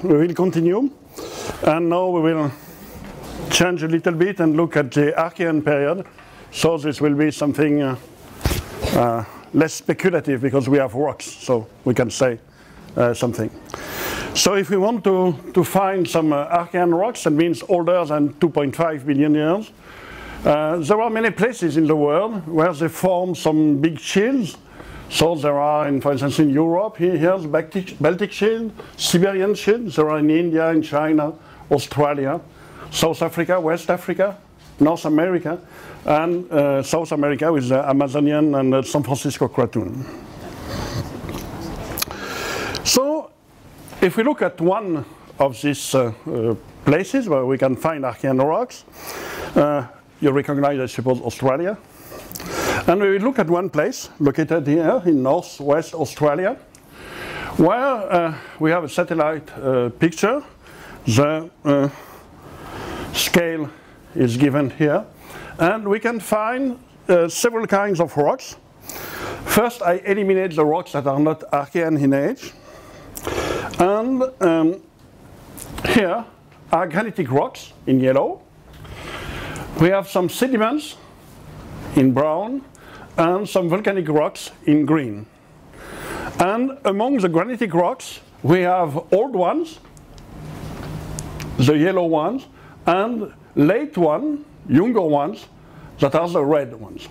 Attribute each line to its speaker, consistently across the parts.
Speaker 1: we will continue. And now we will change a little bit and look at the Archaean period. So this will be something less speculative because we have rocks, so we can say something. So if we want to find some Archaean rocks, that means older than 2.5 billion years, there are many places in the world where they form some big shields. So there are, for instance, in Europe, here's the Baltic Shield, Siberian Shield. There are in India, in China, Australia, South Africa, West Africa, North America, and South America with the Amazonian and the San Francisco Craton. So if we look at one of these places where we can find Archaean rocks, you recognize, I suppose, Australia. And we will look at one place located here in northwest Australia, where we have a satellite picture. The scale is given here. And we can find several kinds of rocks. First, I eliminate the rocks that are not Archaean in age. And here are granitic rocks in yellow. We have some sediments in brown and some volcanic rocks in green. And among the granitic rocks, we have old ones, the yellow ones, and late ones, younger ones, that are the red ones.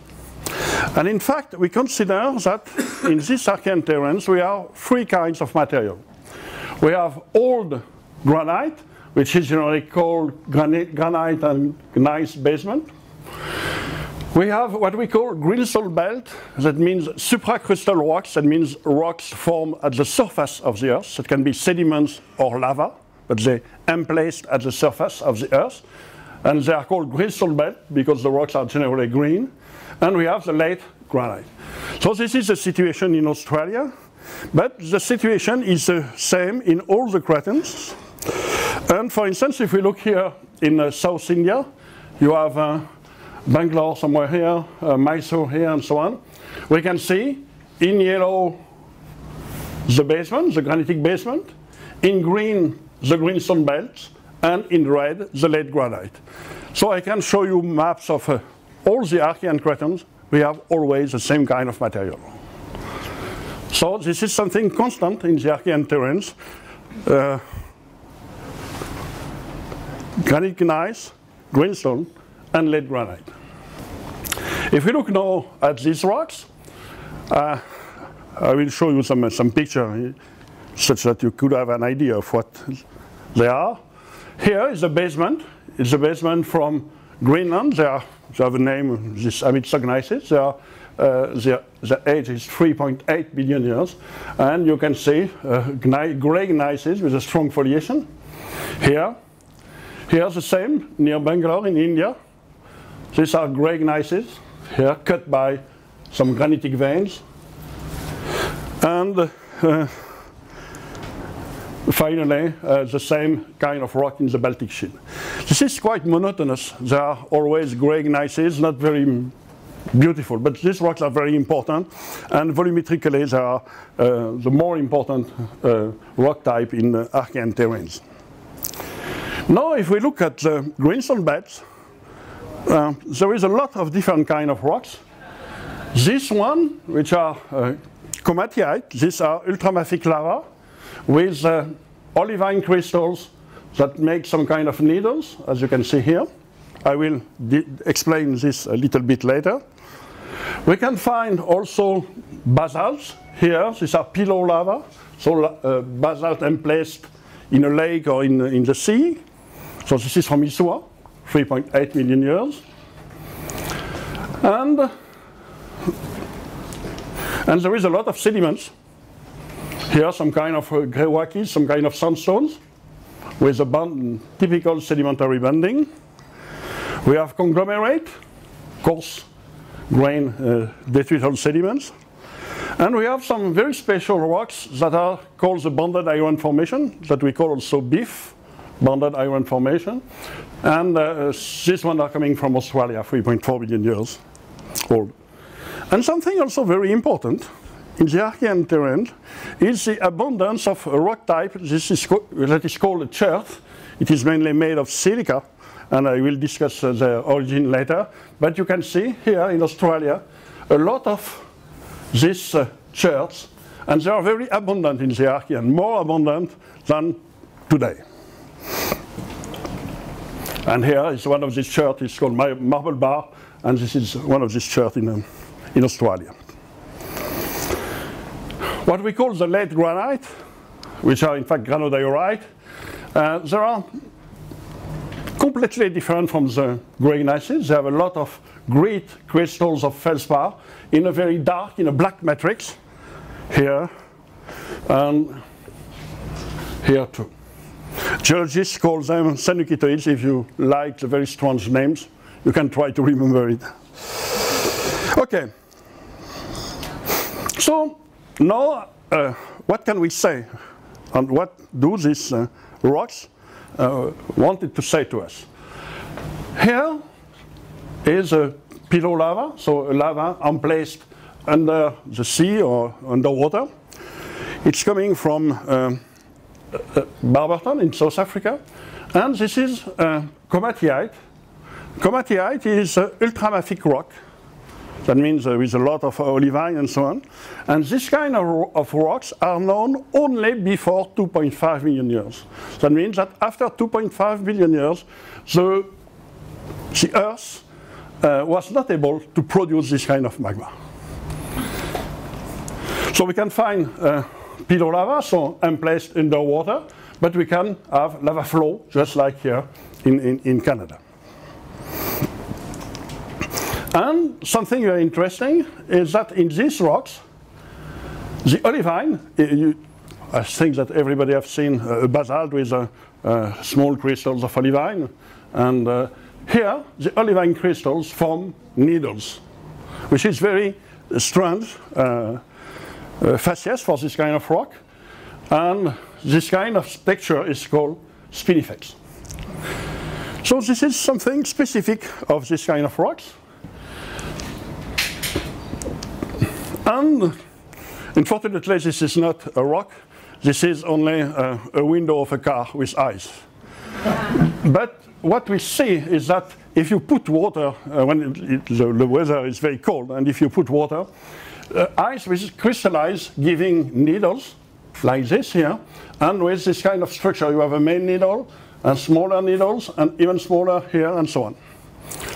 Speaker 1: And in fact, we consider that in this Archaean terrains, we have three kinds of material. We have old granite, which is generally called granite and gneiss basement. We have what we call greenstone belt, that means supracrustal rocks, that means rocks formed at the surface of the earth. That can be sediments or lava, but they emplaced at the surface of the earth. And they are called greenstone belt because the rocks are generally green. And we have the late granite. So this is the situation in Australia, but the situation is the same in all the cratons. And for instance, if we look here in South India, you have Bangalore somewhere here, Mysore here, and so on. We can see in yellow the basement, the granitic basement, in green the greenstone belt, and in red the late granite. So I can show you maps of all the Archaean cratons. We have always the same kind of material. So this is something constant in the Archaean terrains. Granite gneiss, greenstone, and late granite. If we look now at these rocks, I will show you some picture such that you could have an idea of what they are. Here is the basement. It's the basement from Greenland. They have a name, this Amitsogneisses. The age is 3.8 billion years. And you can see gray gneisses with a strong foliation. Here's the same near Bangalore in India. These are gray gneisses, here cut by some granitic veins. And finally, the same kind of rock in the Baltic Shield. This is quite monotonous. There are always gray gneisses, not very beautiful, but these rocks are very important. And volumetrically, they are the more important rock type in the Archaean terrains. Now, if we look at the greenstone beds, there is a lot of different kind of rocks. This one, which are komatiite, these are ultramafic lava with olivine crystals that make some kind of needles, as you can see here. I will explain this a little bit later. We can find also basalts here. These are pillow lava, so basalt emplaced in a lake or in the sea. So this is from Isua, 3.8 million years. And there is a lot of sediments. Here some kind of grewakis, some kind of sandstones with a typical sedimentary banding. We have conglomerate, coarse grain detrital sediments. And we have some very special rocks that are called the banded iron formation, that we call also BIF, banded iron formation. And these ones are coming from Australia, 3.4 billion years old. And something also very important in the Archaean terrain is the abundance of a rock type that is called a chert. It is mainly made of silica, and I will discuss the origin later. But you can see here in Australia a lot of these cherts, and they are very abundant in the Archaean, more abundant than today. And here is one of these cherts, it's called Marble Bar, and this is one of these cherts in Australia. What we call the late granite, which are in fact granodiorite, they are completely different from the grey gneisses. They have a lot of great crystals of feldspar in a very dark, in a black matrix, here and here too. Geologists call them sanukitoids. If you like the very strange names, you can try to remember it. Okay. So now, what can we say? And what do these rocks wanted to say to us? Here is a pillow lava, so a lava emplaced under the sea or underwater. It's coming from Barberton in South Africa, and this is komatiite. Komatiite is ultramafic rock. That means there is a lot of olivine and so on. And this kind of rocks are known only before 2.5 million years. That means that after 2.5 billion years, the Earth was not able to produce this kind of magma. So we can find pillow lava, so emplaced underwater, but we can have lava flow, just like here in Canada. And something very interesting is that in these rocks, the olivine, I think that everybody has seen a basalt with small crystals of olivine, and here the olivine crystals form needles, which is very strange, facies for this kind of rock, and this kind of texture is called spinifex. So this is something specific of this kind of rocks. And unfortunately, this is not a rock. This is only a window of a car with ice. But what we see is that if you put water, when the weather is very cold, and if you put water, ice will crystallize, giving needles like this here. And with this kind of structure, you have a main needle, and smaller needles, and even smaller here, and so on.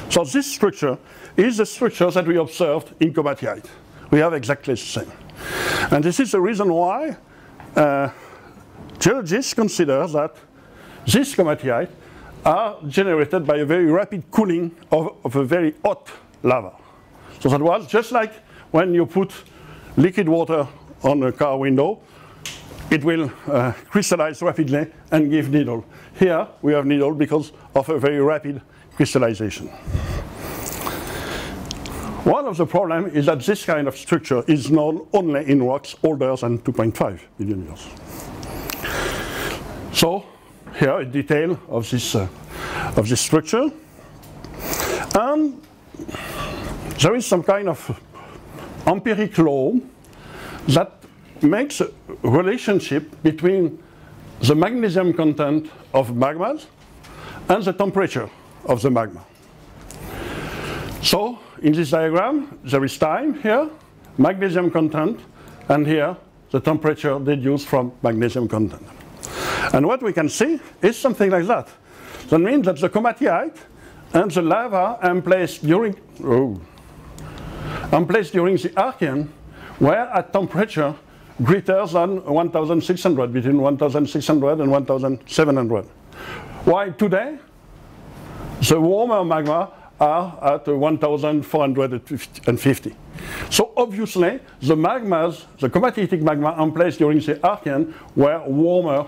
Speaker 1: So this structure is the structure that we observed in komatiite. We have exactly the same. And this is the reason why geologists consider that these komatiite are generated by a very rapid cooling of a very hot lava. So that was just like when you put liquid water on a car window, it will crystallize rapidly and give needle. Here we have needle because of a very rapid crystallization. One of the problems is that this kind of structure is known only in rocks older than 2.5 billion years. So here a detail of this structure. And there is some kind of empiric law that makes a relationship between the magnesium content of magmas and the temperature of the magma. So in this diagram, there is time here, magnesium content, and here the temperature deduced from magnesium content. And what we can see is something like that. That means that the komatiite and the lava emplaced during the Archaean were at temperature greater than 1,600, between 1,600 and 1,700. While today, the warmer magma are at 1,450. So obviously, the magmas, the komatiitic magma emplaced during the Archaean were warmer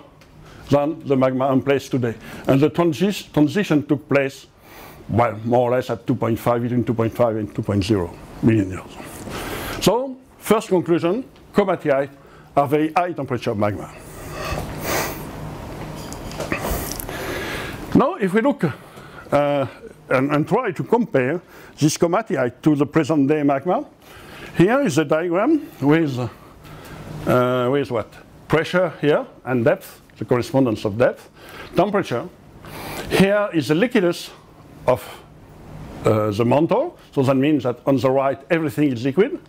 Speaker 1: than the magma emplaced today. And the transition took place, well, more or less at 2.5, between 2.5 and 2.0 million years. So, first conclusion, komatiite are very high temperature magma. Now, if we look and try to compare this komatiite to the present day magma, here is a diagram with with what? Pressure here and depth, the correspondence of depth. Temperature. Here is the liquidus of the mantle. So that means that on the right, everything is liquid.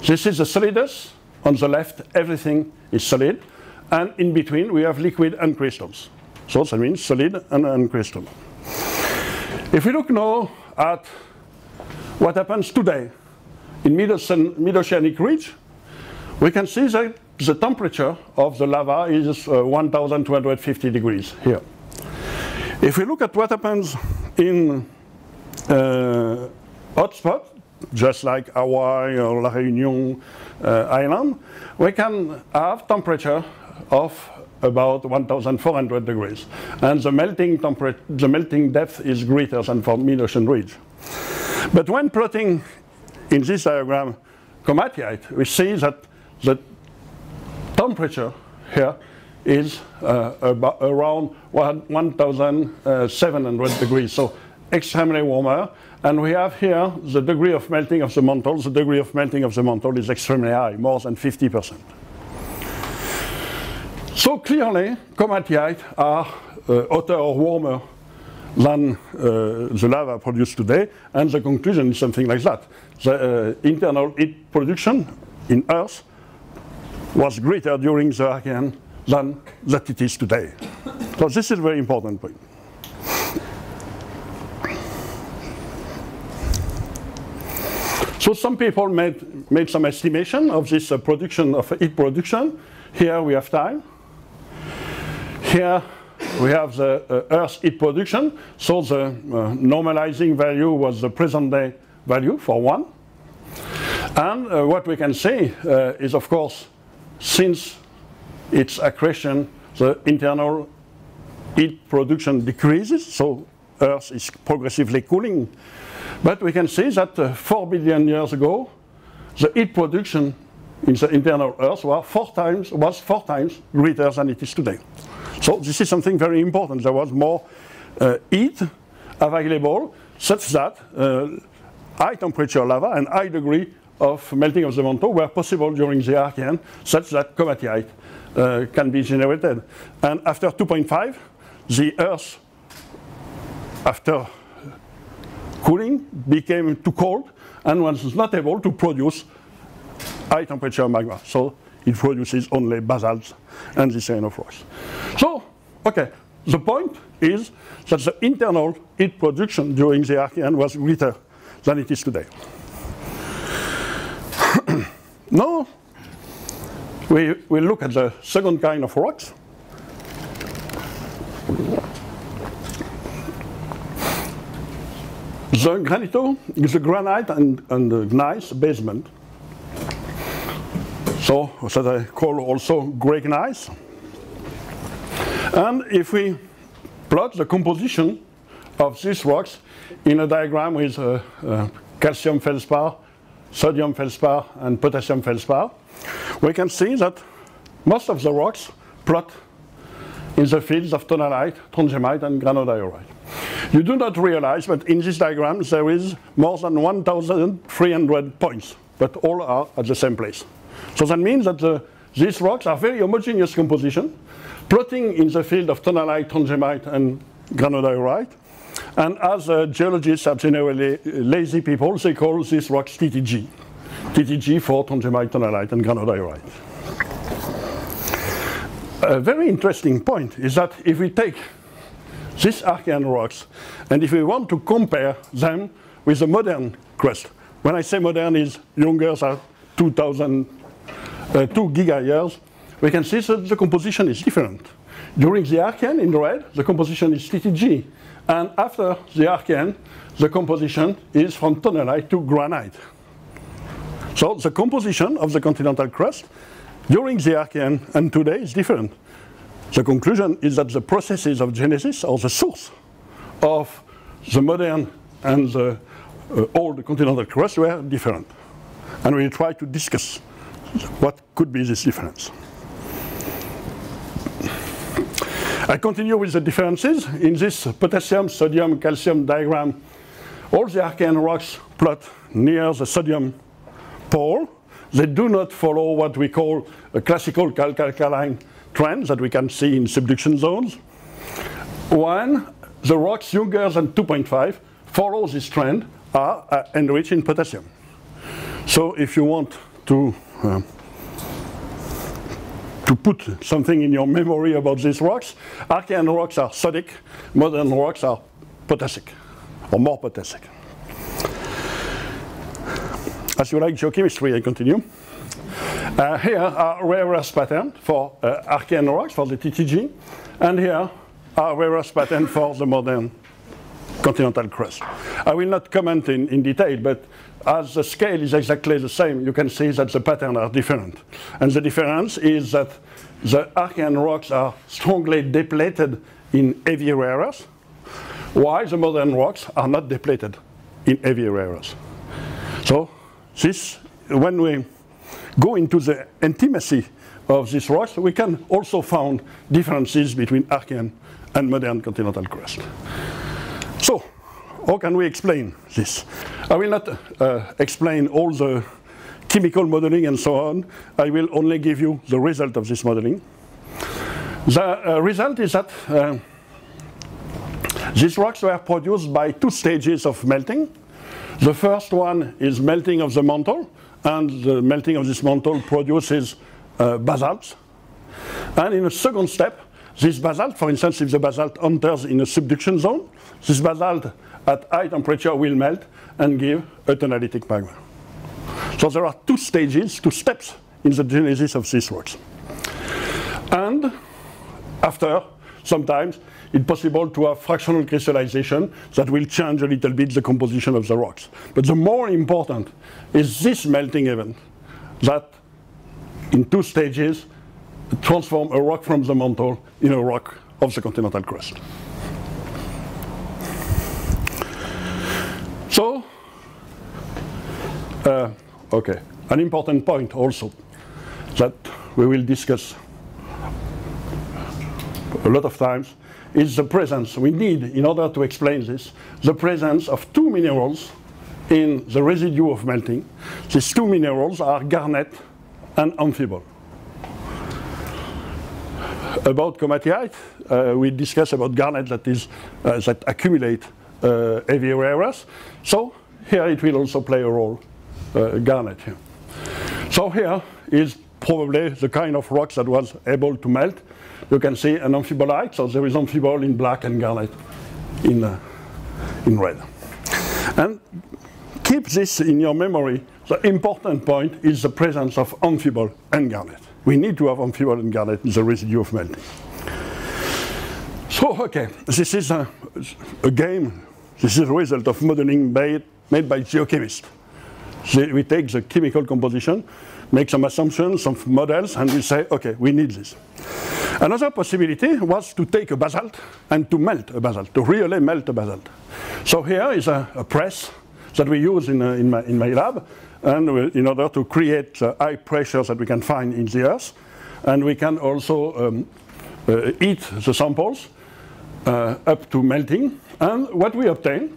Speaker 1: This is the solidus. On the left, everything is solid. And in between, we have liquid and crystals. So that means solid and crystal. If we look now at what happens today in mid-oceanic ridge, we can see that the temperature of the lava is 1,250 degrees here. If we look at what happens in hotspot, just like Hawaii or La Réunion Island, we can have temperature of about 1,400 degrees. And the melting depth is greater than for mid-ocean ridge. But when plotting in this diagram komatiite, we see that the temperature here is around 1,700 degrees, so extremely warmer. And we have here the degree of melting of the mantle. The degree of melting of the mantle is extremely high, more than 50%. So clearly, komatiite are hotter or warmer than the lava produced today, and the conclusion is something like that. The internal heat production in Earth was greater during the Archaean than that it is today. So this is a very important point. So some people made some estimation of this production of heat production. Here we have time. Here we have the Earth's heat production. So the normalizing value was the present day value for 1. And what we can say is, of course, since its accretion, the internal heat production decreases. So Earth is progressively cooling. But we can see that 4 billion years ago, the heat production in the internal Earth was 4 times greater than it is today. So this is something very important. There was more heat available, such that high temperature lava and high degree of melting of the mantle were possible during the Archaean, such that komatiite can be generated. And after 2.5, the Earth, after cooling, became too cold and was not able to produce high temperature magma. So it produces only basalts and this kind of rocks. So, okay, the point is that the internal heat production during the Archaean was greater than it is today. Now, we look at the second kind of rocks. The granito is a granite and a gneiss basement. So that I call also grey gneiss. And if we plot the composition of these rocks in a diagram with calcium feldspar, sodium feldspar, and potassium feldspar, we can see that most of the rocks plot in the fields of tonalite, trondhjemite, and granodiorite. You do not realize, but in this diagram there is more than 1,300 points, but all are at the same place. So that means that these rocks are very homogeneous composition, plotting in the field of tonalite, trondhjemite, and granodiorite. And as geologists are generally lazy people, they call these rocks TTG. TTG for trondhjemite, tonalite, and granodiorite. A very interesting point is that if we take these Archaean rocks, and if we want to compare them with the modern crust, when I say modern is younger than 2 giga years, we can see that the composition is different. During the Archaean, in red, the composition is TTG. And after the Archaean, the composition is from tonalite to granite. So the composition of the continental crust during the Archaean and today is different. The conclusion is that the processes of genesis, or the source of the modern and the old continental crust, were different. And we will try to discuss what could be this difference. I continue with the differences. In this potassium, sodium, calcium diagram, all the Archaean rocks plot near the sodium pole, they do not follow what we call a classical calc-alkaline trend that we can see in subduction zones. When the rocks younger than 2.5 follow this trend are enriched in potassium. So if you want to put something in your memory about these rocks, Archaean rocks are sodic, modern rocks are potassic, or more potassic. As you like geochemistry, I continue. Here are rare earth pattern for Archaean rocks, for the TTG, and here are rare earth pattern for the modern continental crust. I will not comment in detail, but as the scale is exactly the same, you can see that the patterns are different. And the difference is that the Archaean rocks are strongly depleted in heavy rare earths, while the modern rocks are not depleted in heavy rare earths. So this, when we go into the intimacy of these rocks, we can also find differences between Archaean and modern continental crust. So, how can we explain this? I will not explain all the chemical modeling and so on. I will only give you the result of this modeling. The result is that these rocks were produced by two stages of melting. The first one is melting of the mantle, and the melting of this mantle produces basalt. And in a second step, this basalt, for instance, if the basalt enters in a subduction zone, this basalt at high temperature will melt and give a tonalitic magma. So there are two stages, two steps in the genesis of these rocks. And after, sometimes, it's possible to have fractional crystallization that will change a little bit the composition of the rocks. But the more important is this melting event that, in two stages, transform a rock from the mantle in a rock of the continental crust. So, okay, an important point also that we will discuss a lot of times is the presence. We need, in order to explain this, the presence of two minerals in the residue of melting. These two minerals are garnet and amphibole. About comatite, we discussed about garnet that accumulate heavy rare earths. So here it will also play a role, garnet here. So here is probably the kind of rocks that was able to melt. You can see an amphibolite, so there is amphibole in black and garnet in red. And keep this in your memory. The important point is the presence of amphibole and garnet. We need to have amphibole and garnet in the residue of melting. So, okay, this is a game. This is a result of modeling made by geochemists. We take the chemical composition, make some assumptions, some models, and we say, okay, we need this. Another possibility was to take a basalt and to melt a basalt, to really melt a basalt. So here is a press that we use in my lab, and in order to create high pressures that we can find in the earth. And we can also heat the samples up to melting. And what we obtain,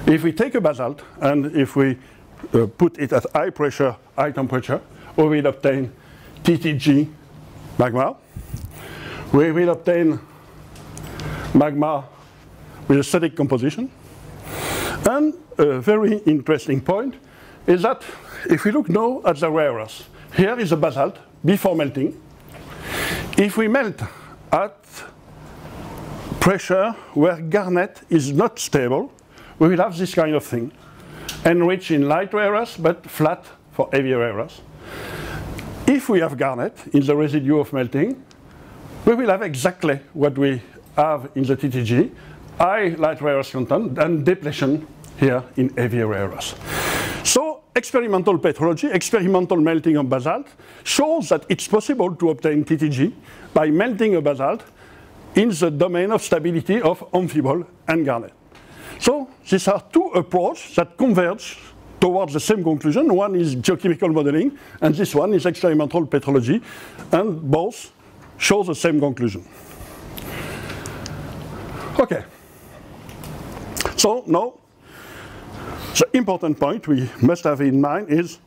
Speaker 1: if we take a basalt and if we put it at high pressure, high temperature, we will obtain TTG magma. We will obtain magma with a static composition. And a very interesting point is that if we look now at the rare earths, here is a basalt before melting. If we melt at pressure where garnet is not stable, we will have this kind of thing, enriched in light rare earths but flat for heavy rare earths. If we have garnet in the residue of melting, we will have exactly what we have in the TTG, high light rare earth content and depletion here in heavy rare earths. So experimental petrology, experimental melting of basalt, shows that it's possible to obtain TTG by melting a basalt in the domain of stability of amphibole and garnet. So these are two approaches that converge towards the same conclusion. One is geochemical modeling, and this one is experimental petrology, and both show the same conclusion. Okay. So now, the important point we must have in mind is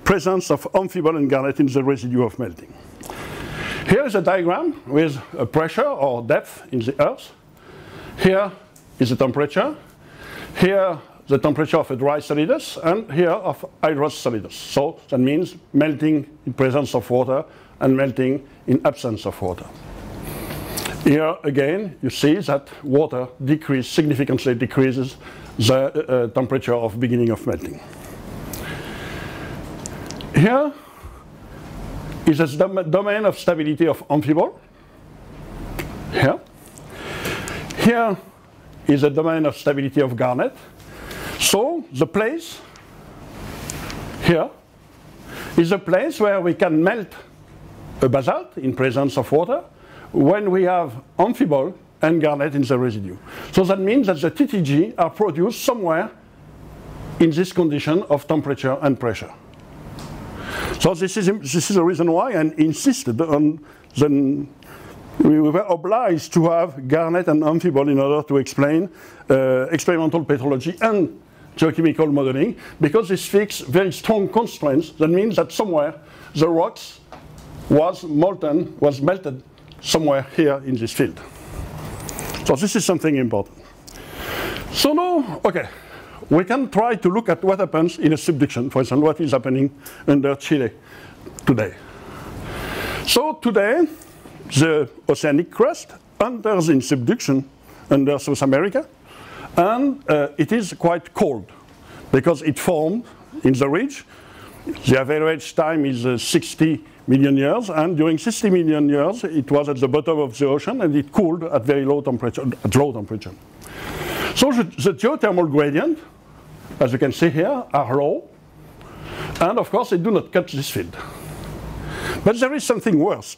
Speaker 1: presence of amphibole and garnet in the residue of melting. Here is a diagram with a pressure or depth in the Earth. Here is the temperature. Here the temperature of a dry solidus, and here of hydrous solidus. So that means melting in presence of water and melting in absence of water. Here again, you see that water significantly decreases the temperature of beginning of melting. Here is the domain of stability of amphibole. Here. Here is the domain of stability of garnet. So the place here is a place where we can melt a basalt in presence of water when we have amphibole and garnet in the residue. So that means that the TTG are produced somewhere in this condition of temperature and pressure. So this is the reason why I insisted on we were obliged to have garnet and amphibole in order to explain experimental petrology and geochemical modeling, because this fixes very strong constraints. That means that somewhere the rocks was melted somewhere here in this field. So this is something important. So now, okay, we can try to look at what happens in a subduction, for example, what is happening under Chile today. So today, the oceanic crust enters in subduction under South America, and it is quite cold because it formed in the ridge. The average time is 60 million years, and during 60 million years it was at the bottom of the ocean and it cooled at very low temperature. So the geothermal gradient, as you can see here, are low, and of course they do not cut this field. But there is something worse.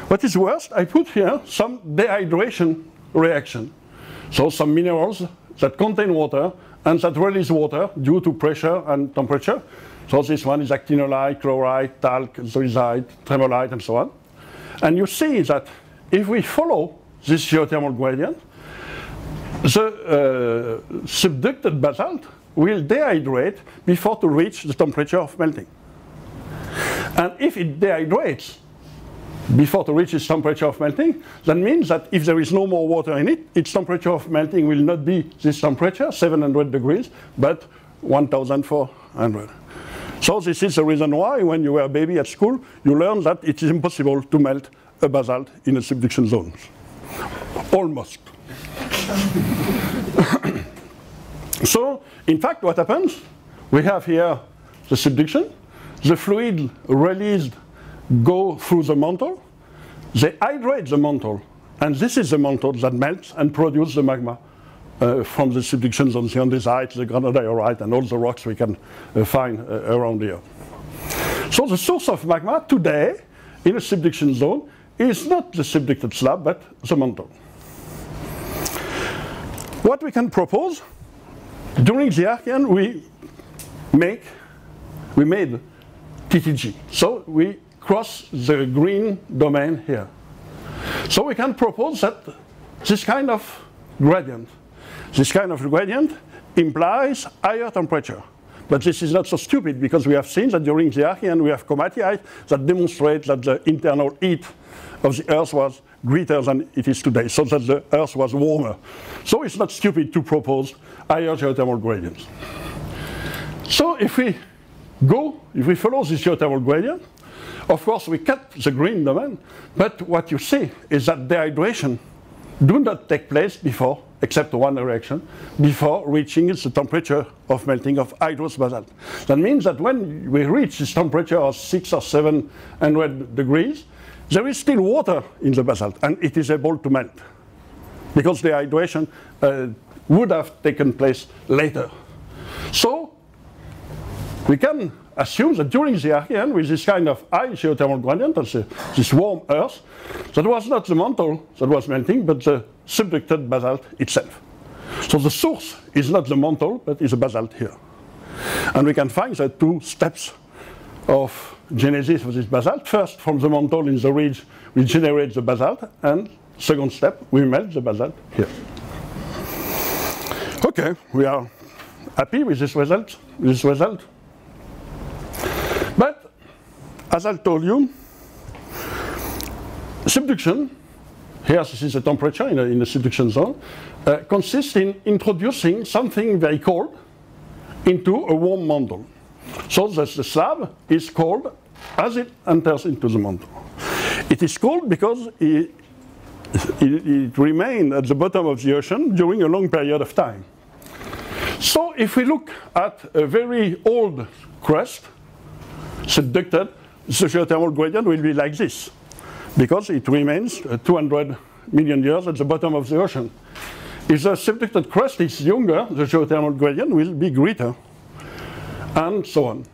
Speaker 1: What is worse? I put here some dehydration reaction. So some minerals that contain water and that release water due to pressure and temperature. So this one is actinolite, chlorite, talc, zoisite, tremolite, and so on. And you see that if we follow this geothermal gradient, the subducted basalt will dehydrate before to reach the temperature of melting. And if it dehydrates before to reach its temperature of melting, that means that if there is no more water in it, its temperature of melting will not be this temperature, 700 degrees, but 1,400. So this is the reason why when you were a baby at school, you learn that it is impossible to melt a basalt in a subduction zone. Almost. So, in fact, what happens? We have here the subduction. The fluid released go through the mantle. They hydrate the mantle. And this is the mantle that melts and produces the magma from the subduction zone, the andesite, the granodiorite, and all the rocks we can find around here. So the source of magma today in a subduction zone is not the subducted slab, but the mantle. What we can propose, during the Archaean we made TTG. So we cross the green domain here. So we can propose that this kind of gradient implies higher temperature. But this is not so stupid, because we have seen that during the Archaean we have komatiite that demonstrate that the internal heat of the Earth was greater than it is today, so that the Earth was warmer. So it's not stupid to propose higher geothermal gradients. So if we follow this geothermal gradient, of course we cut the green domain, but what you see is that dehydration do not take place before, except one reaction, before reaching the temperature of melting of hydrous basalt. That means that when we reach this temperature of 600 or 700 degrees, there is still water in the basalt, and it is able to melt, because the dehydration would have taken place later. So we can assume that during the Archaean, with this kind of high geothermal gradient, this warm Earth, that was not the mantle that was melting, but the subducted basalt itself. So the source is not the mantle, but is the basalt here. And we can find the two steps of genesis of this basalt. First, from the mantle in the ridge, we generate the basalt, and second step, we melt the basalt here. Okay, we are happy with this result. But, as I told you, subduction, here this is the temperature in the subduction zone, consists in introducing something very cold into a warm mantle. So the slab is cold as it enters into the mantle. It is cold because it remained at the bottom of the ocean during a long period of time. So if we look at a very old crust, subducted, the geothermal gradient will be like this, because it remains 200 million years at the bottom of the ocean. If the subducted crust is younger, the geothermal gradient will be greater, and so on.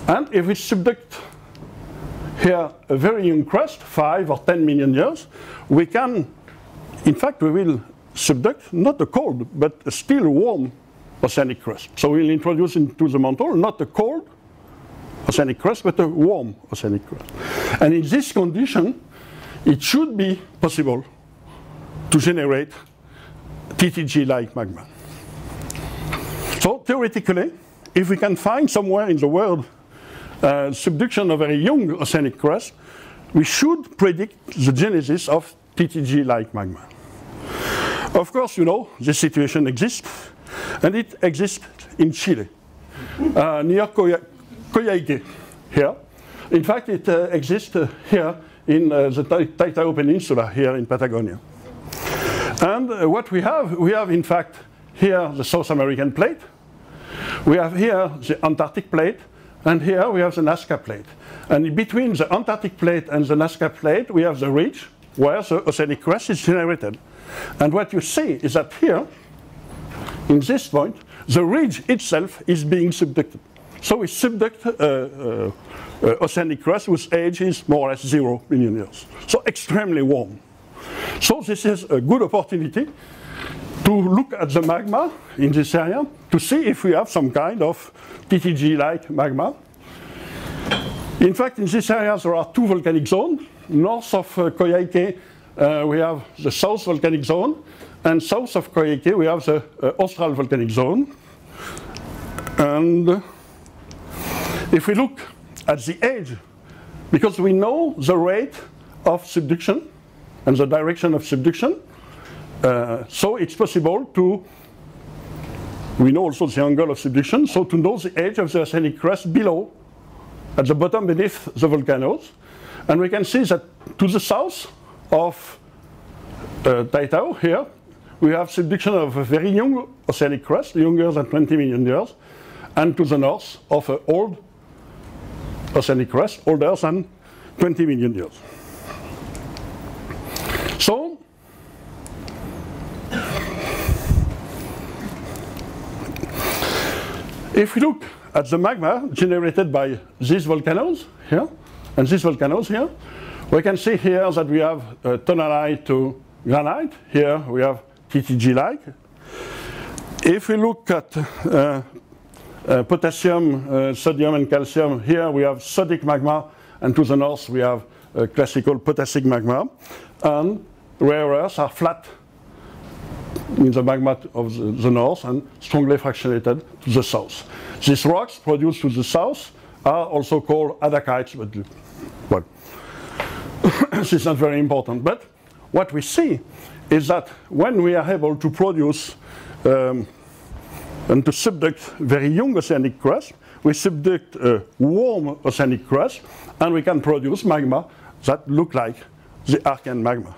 Speaker 1: And if we subduct here a very young crust, 5 or 10 million years, we can, in fact, we will subduct not a cold, but a still warm oceanic crust. So we'll introduce into the mantle not a cold oceanic crust, but a warm oceanic crust. And in this condition, it should be possible to generate TTG-like magma. So theoretically, if we can find somewhere in the world subduction of a young oceanic crust, we should predict the genesis of TTG-like magma. Of course, you know, this situation exists, and it exists in Chile, near Coyhaique, here. In fact, it exists here in the Taitao Peninsula, here in Patagonia. And what we have in fact here the South American plate, we have here the Antarctic plate, and here we have the Nazca plate. And between the Antarctic plate and the Nazca plate, we have the ridge where the oceanic crust is generated. And what you see is that here, in this point, the ridge itself is being subducted. So we subduct oceanic crust whose age is more or less 0 million years. So extremely warm. So this is a good opportunity to look at the magma in this area to see if we have some kind of TTG-like magma. In fact, in this area there are two volcanic zones. North of Coyhaique we have the south volcanic zone, and south of Coyhaique we have the austral volcanic zone. And if we look at the age, because we know the rate of subduction and the direction of subduction, so it's possible to, we know also the angle of subduction, so to know the age of the oceanic crust below, at the bottom beneath the volcanoes. And we can see that to the south of Taitao here, we have subduction of a very young oceanic crust, younger than 20 million years, and to the north of an old oceanic crust, older than 20 million years. So, if we look at the magma generated by these volcanoes here, and these volcanoes here, we can see here that we have tonalite to granite. Here we have TTG-like. If we look at potassium, sodium, and calcium, here we have sodic magma, and to the north we have classical potassic magma. And rare earths are flat in the magma of the north and strongly fractionated to the south. These rocks produced to the south are also called adacites, but well, this is not very important. But what we see is that when we are able to produce and to subduct very young oceanic crust, we subduct a warm oceanic crust, and we can produce magma that look like the Archaean magma.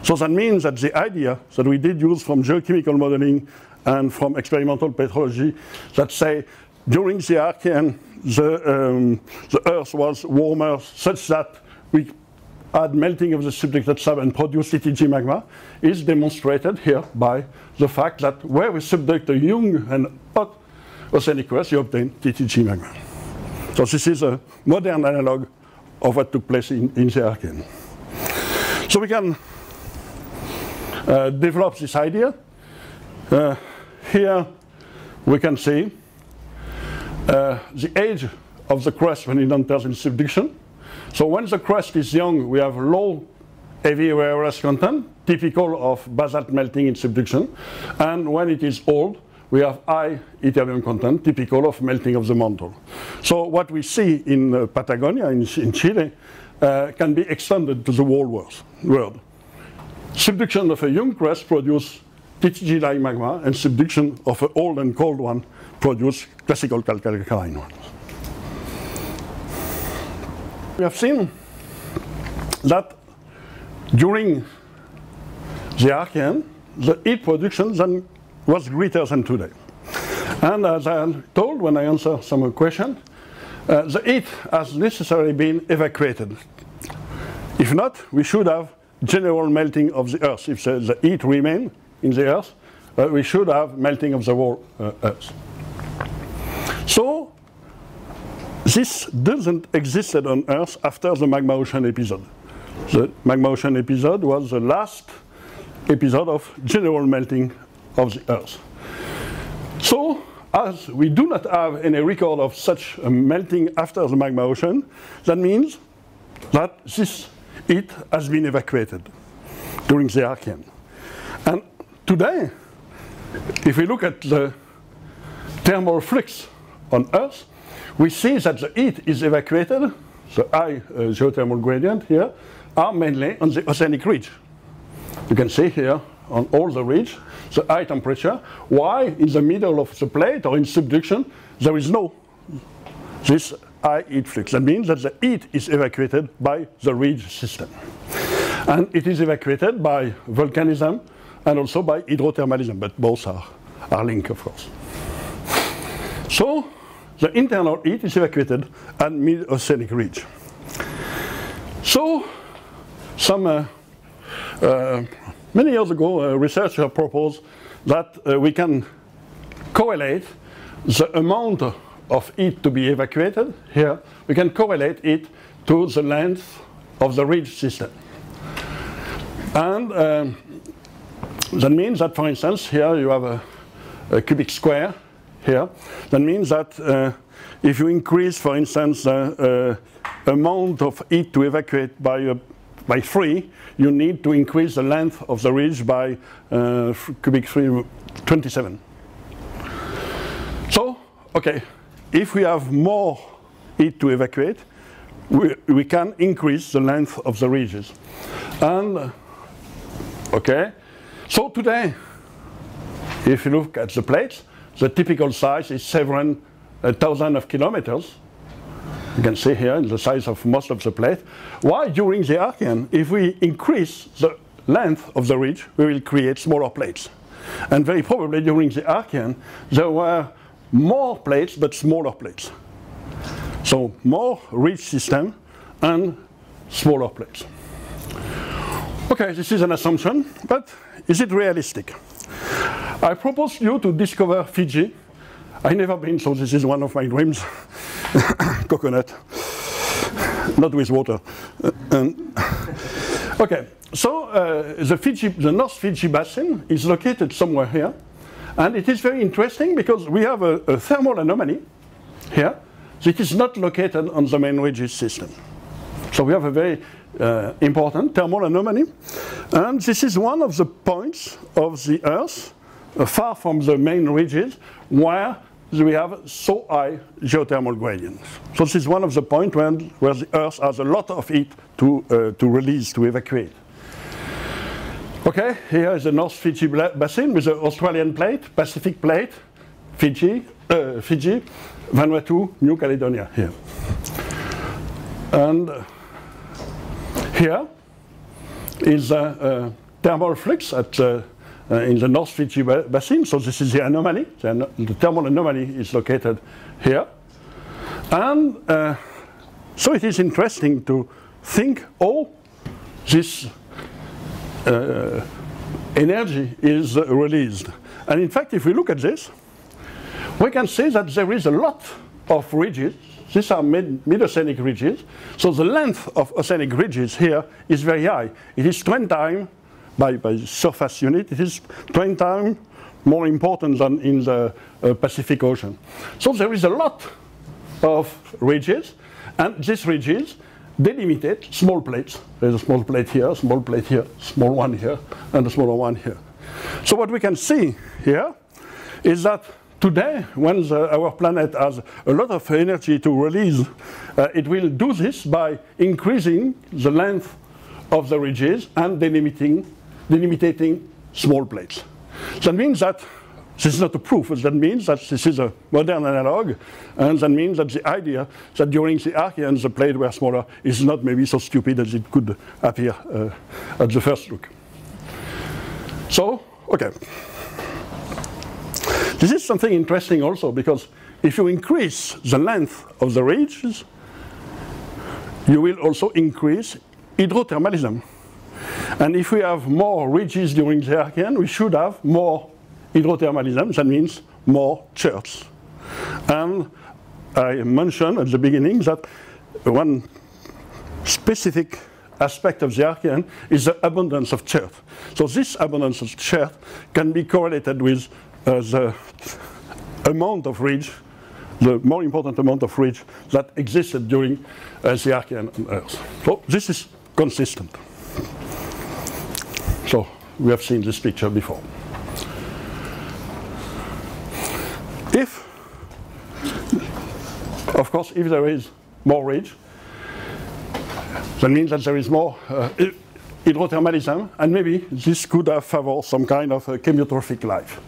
Speaker 1: So that means that the idea that we did use from geochemical modeling and from experimental petrology that say during the Archaean the Earth was warmer such that we had melting of the subducted slab and produced TTG magma is demonstrated here by the fact that where we subduct a young and hot oceanic crust, you obtain TTG magma. So this is a modern analog of what took place in the Archaean. So we can develop this idea. Here we can see the age of the crust when it enters in subduction. So when the crust is young, we have low heavy rare earth content, typical of basalt melting in subduction. And when it is old, we have high ytterbium content, typical of melting of the mantle. So what we see in Patagonia, in Chile, can be extended to the whole world. Subduction of a young crust produces TTG-like magma, and subduction of an old and cold one produces classical calcareous ones. We have seen that during the Archaean, the heat production then was greater than today. And as I told when I answered some question, the heat has necessarily been evacuated. If not, we should have general melting of the Earth. If the heat remains in the Earth, we should have melting of the whole Earth. So this doesn't exist on Earth after the magma ocean episode. The magma ocean episode was the last episode of general melting of the Earth. So, as we do not have any record of such a melting after the magma ocean, that means that this heat has been evacuated during the Archaean. And today, if we look at the thermal flux on Earth, we see that the heat is evacuated, the high geothermal gradient here, are mainly on the oceanic ridge. You can see here on all the ridge the high temperature, while in the middle of the plate or in subduction there is no this high heat flux. That means that the heat is evacuated by the ridge system. And it is evacuated by volcanism and also by hydrothermalism, but both are linked, of course. So the internal heat is evacuated at mid-oceanic ridge. So many years ago, a researcher proposed that we can correlate the amount of heat to be evacuated here. We can correlate it to the length of the ridge system. And that means that, for instance, here you have a cubic square here. That means that if you increase, for instance, the amount of heat to evacuate by 3, you need to increase the length of the ridge by cubic 27. So, okay, if we have more heat to evacuate, we can increase the length of the ridges. And, okay, so today, if you look at the plates, the typical size is 7,000 of kilometers. You can see here in the size of most of the plate. While during the Archaean, if we increase the length of the ridge, we will create smaller plates. And very probably during the Archaean, there were more plates but smaller plates. So more ridge system and smaller plates. Okay, this is an assumption, but is it realistic? I propose you to discover Fiji. I've never been, so this is one of my dreams. Coconut, not with water. Okay, so the North Fiji basin is located somewhere here, and it is very interesting because we have a thermal anomaly here that is not located on the main ridges system. So we have a very important thermal anomaly, and this is one of the points of the Earth far from the main ridges where we have so high geothermal gradients. So this is one of the points where the Earth has a lot of heat to release, to evacuate. Okay, here is the North Fiji basin with the Australian plate, Pacific plate, Fiji, Vanuatu, New Caledonia here. And here is a thermal flux at in the North Fiji basin. So this is the anomaly. The thermal anomaly is located here. And so it is interesting to think how this energy is released. And in fact, if we look at this, we can see that there is a lot of ridges. These are mid-oceanic ridges. So the length of oceanic ridges here is very high. It is 20 times, by surface unit, it is 20 times more important than in the Pacific Ocean. So there is a lot of ridges, and these ridges delimitate small plates. There's a small plate here, small one here, and a smaller one here. So what we can see here is that today, when our planet has a lot of energy to release, it will do this by increasing the length of the ridges and delimiting small plates. That means that this is not a proof, that means that this is a modern analog, and that means that the idea that during the Archaean the plates were smaller is not maybe so stupid as it could appear at the first look. So, okay. This is something interesting also, because if you increase the length of the ridges, you will also increase hydrothermalism. And if we have more ridges during the Archaean, we should have more hydrothermalism, that means more cherts. And I mentioned at the beginning that one specific aspect of the Archaean is the abundance of chert. So this abundance of chert can be correlated with the amount of ridge, the more important amount of ridge that existed during the Archaean on Earth. So this is consistent. So we have seen this picture before. If, of course, if there is more ridge, that means that there is more hydrothermalism, and maybe this could have favored some kind of chemiotrophic life.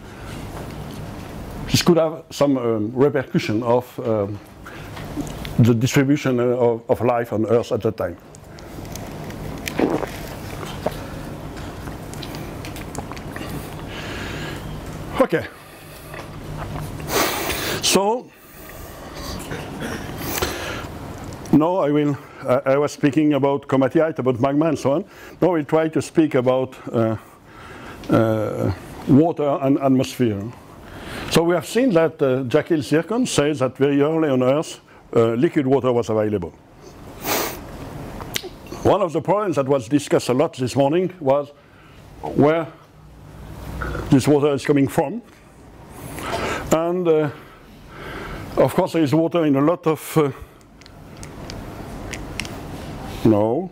Speaker 1: This could have some repercussion of the distribution of life on Earth at that time. Okay. So now I was speaking about comatiite, about magma and so on. Now we'll try to speak about water and atmosphere. So we have seen that Jekyll Zircon says that very early on Earth, liquid water was available. One of the problems that was discussed a lot this morning was where this water is coming from. And of course there is water in a lot of no.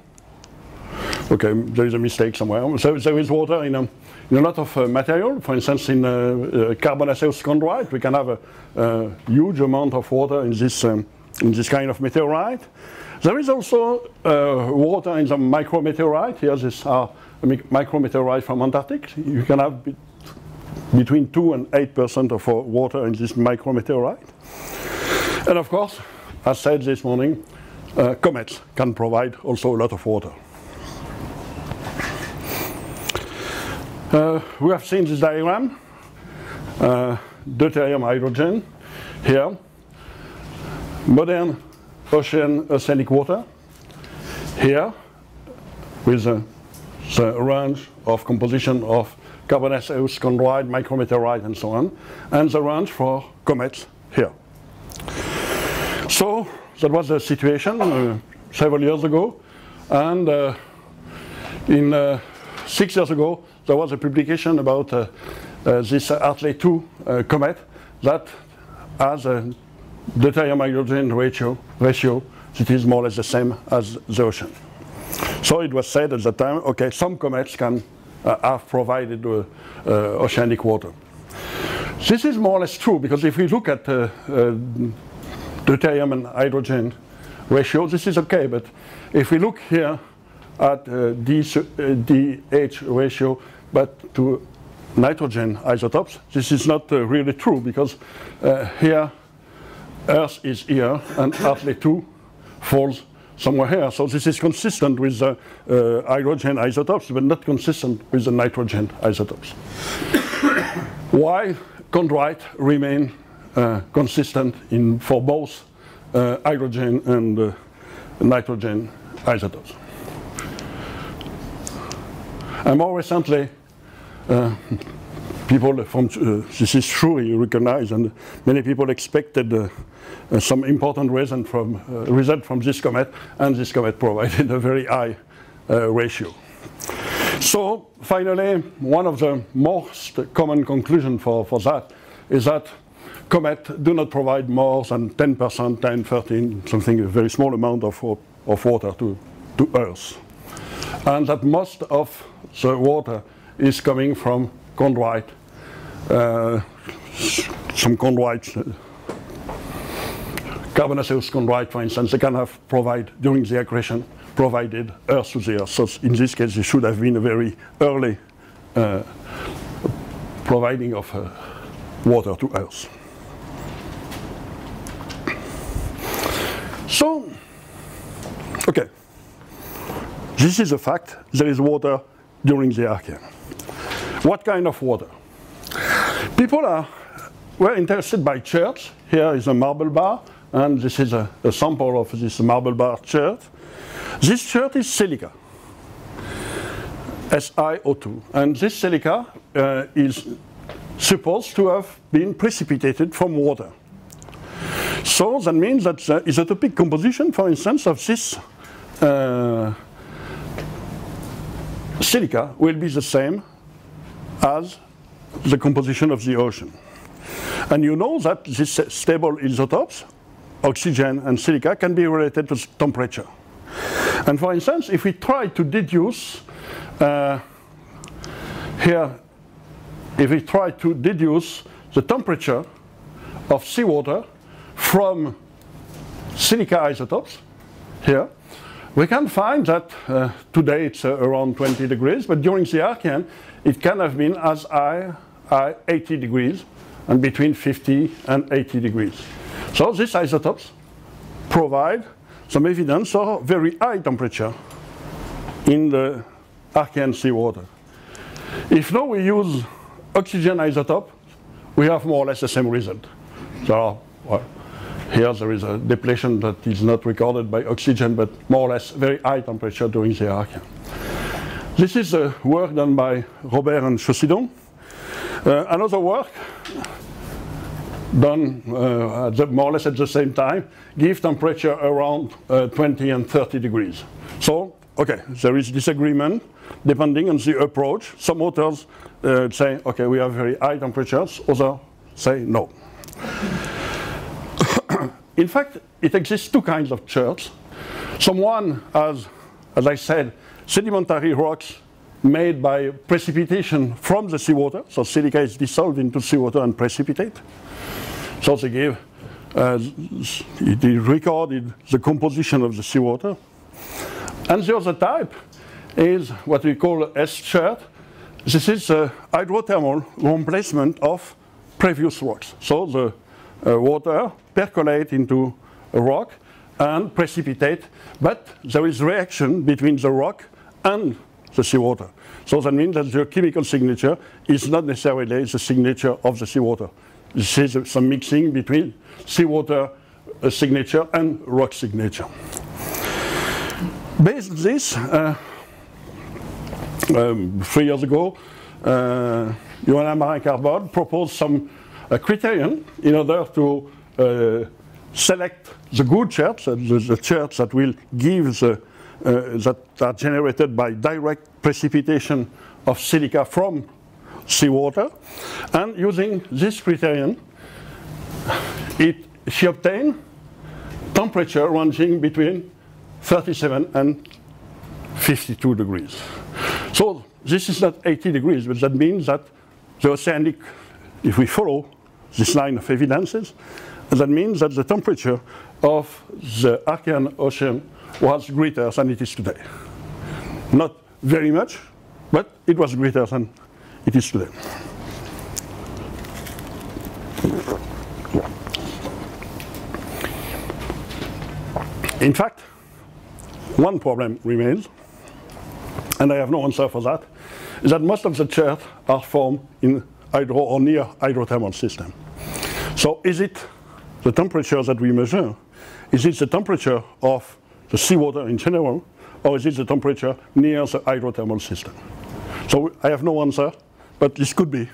Speaker 1: Okay, there is a mistake somewhere. So there is water in a lot of material. For instance, in carbonaceous chondrite, we can have a huge amount of water in this kind of meteorite. There is also water in the micrometeorite. Here, these are micrometeorite from Antarctic. You can have between 2 and 8% of water in this micrometeorite. And of course, as said this morning, comets can provide also a lot of water. We have seen this diagram, deuterium hydrogen here, modern oceanic water here with the range of composition of carbonaceous chondrite, micrometeorite and so on, and the range for comets here. So that was the situation several years ago, and in 6 years ago there was a publication about this Hartley 2 comet that has a deuterium hydrogen ratio that is more or less the same as the ocean. So it was said at the time, okay, some comets can have provided oceanic water. This is more or less true, because if we look at deuterium and hydrogen ratio, this is okay, but if we look here at DH ratio, but to nitrogen isotopes, this is not really true, because here Earth is here and Hartley 2 falls somewhere here. So this is consistent with the hydrogen isotopes, but not consistent with the nitrogen isotopes. While chondrite remain consistent for both hydrogen and nitrogen isotopes. And more recently, people from this is true, you recognize, and many people expected some important result from this comet, and this comet provided a very high ratio. So finally, one of the most common conclusions for that is that comets do not provide more than 10%, 10, 13, something, a very small amount of water to Earth. And that most of the water is coming from chondrite, some chondrites, carbonaceous chondrite, for instance, they can have during the accretion, provided earth to the earth. So in this case, it should have been a very early providing of water to earth. So, okay, this is a fact. There is water during the Archaean. What kind of water? People were interested by chert. Here is a marble bar, and this is a sample of this marble bar chert. This chert is silica, SiO2, and this silica is supposed to have been precipitated from water. So that means that the isotopic composition, for instance, of this silica will be the same as the composition of the ocean. And you know that these stable isotopes, oxygen and silica, can be related to temperature. And for instance, if we try to deduce if we try to deduce the temperature of seawater from silica isotopes here, we can find that today it's around 20 degrees, but during the Archaean it can have been as high as 80 degrees and between 50 and 80 degrees. So these isotopes provide some evidence of very high temperature in the Archaean seawater. If now we use oxygen isotope, we have more or less the same result. So here there is a depletion that is not recorded by oxygen, but more or less very high temperature during the Archaean. This is a work done by Robert and Chaucidon. Another work done more or less at the same time give temperature around 20 and 30 degrees. So, okay, there is disagreement depending on the approach. Some authors say, okay, we have very high temperatures, others say no. In fact, it exists two kinds of cherts. Someone has, as I said, sedimentary rocks made by precipitation from the seawater. So silica is dissolved into seawater and precipitate. So they give, it recorded the composition of the seawater. And the other type is what we call S-chert. This is a hydrothermal replacement of previous rocks. So the water percolate into a rock and precipitate, but there is reaction between the rock and the seawater. So that means that the chemical signature is not necessarily the signature of the seawater. This is some mixing between seawater signature and rock signature. Based on this, 3 years ago, Johanna Marin-Carbode proposed some criterion in order to select the good cherts, the cherts that will give that are generated by direct precipitation of silica from seawater. And using this criterion, she obtained temperature ranging between 37 and 52 degrees. So this is not 80 degrees, but that means that the oceanic, if we follow this line of evidences, that means that the temperature of the Archaean Ocean was greater than it is today. Not very much, but it was greater than it is today. In fact, one problem remains, and I have no answer for that, is that most of the cherts are formed in hydro or near hydrothermal system. So is it the temperature that we measure? Is it the temperature of the seawater in general, or is it the temperature near the hydrothermal system? So I have no answer, but this could be.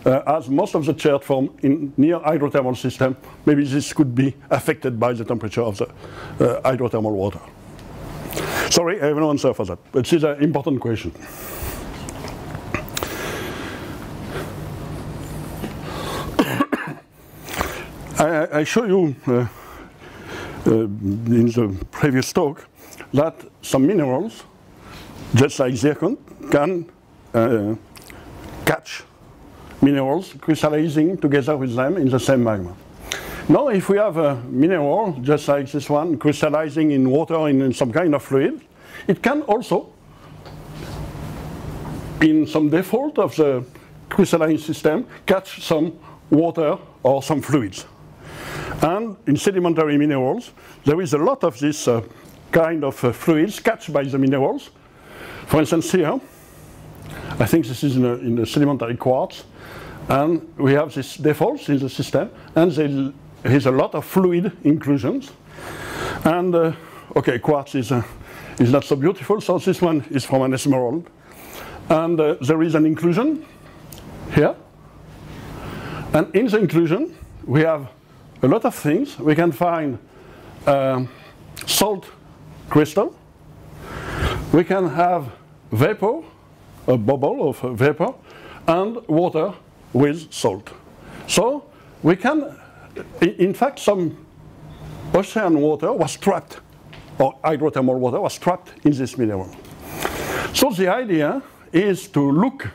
Speaker 1: As most of the cherts form in near hydrothermal system, maybe this could be affected by the temperature of the hydrothermal water. Sorry, I have no answer for that, but this is an important question. I show you in the previous talk that some minerals, just like zircon, can catch minerals crystallizing together with them in the same magma. Now, if we have a mineral, just like this one, crystallizing in water in some kind of fluid, it can also, in some default of the crystalline system, catch some water or some fluids. And in sedimentary minerals, there is a lot of this kind of fluids catched by the minerals. For instance, here, I think this is in the sedimentary quartz, and we have these defaults in the system, and there is a lot of fluid inclusions. And okay, quartz is not so beautiful, so this one is from an emerald. And there is an inclusion here. And in the inclusion, we have a lot of things. We can find salt crystal. We can have vapor, a bubble of vapor, and water with salt. So we can, in fact, some ocean water was trapped, or hydrothermal water was trapped in this mineral. So the idea is to look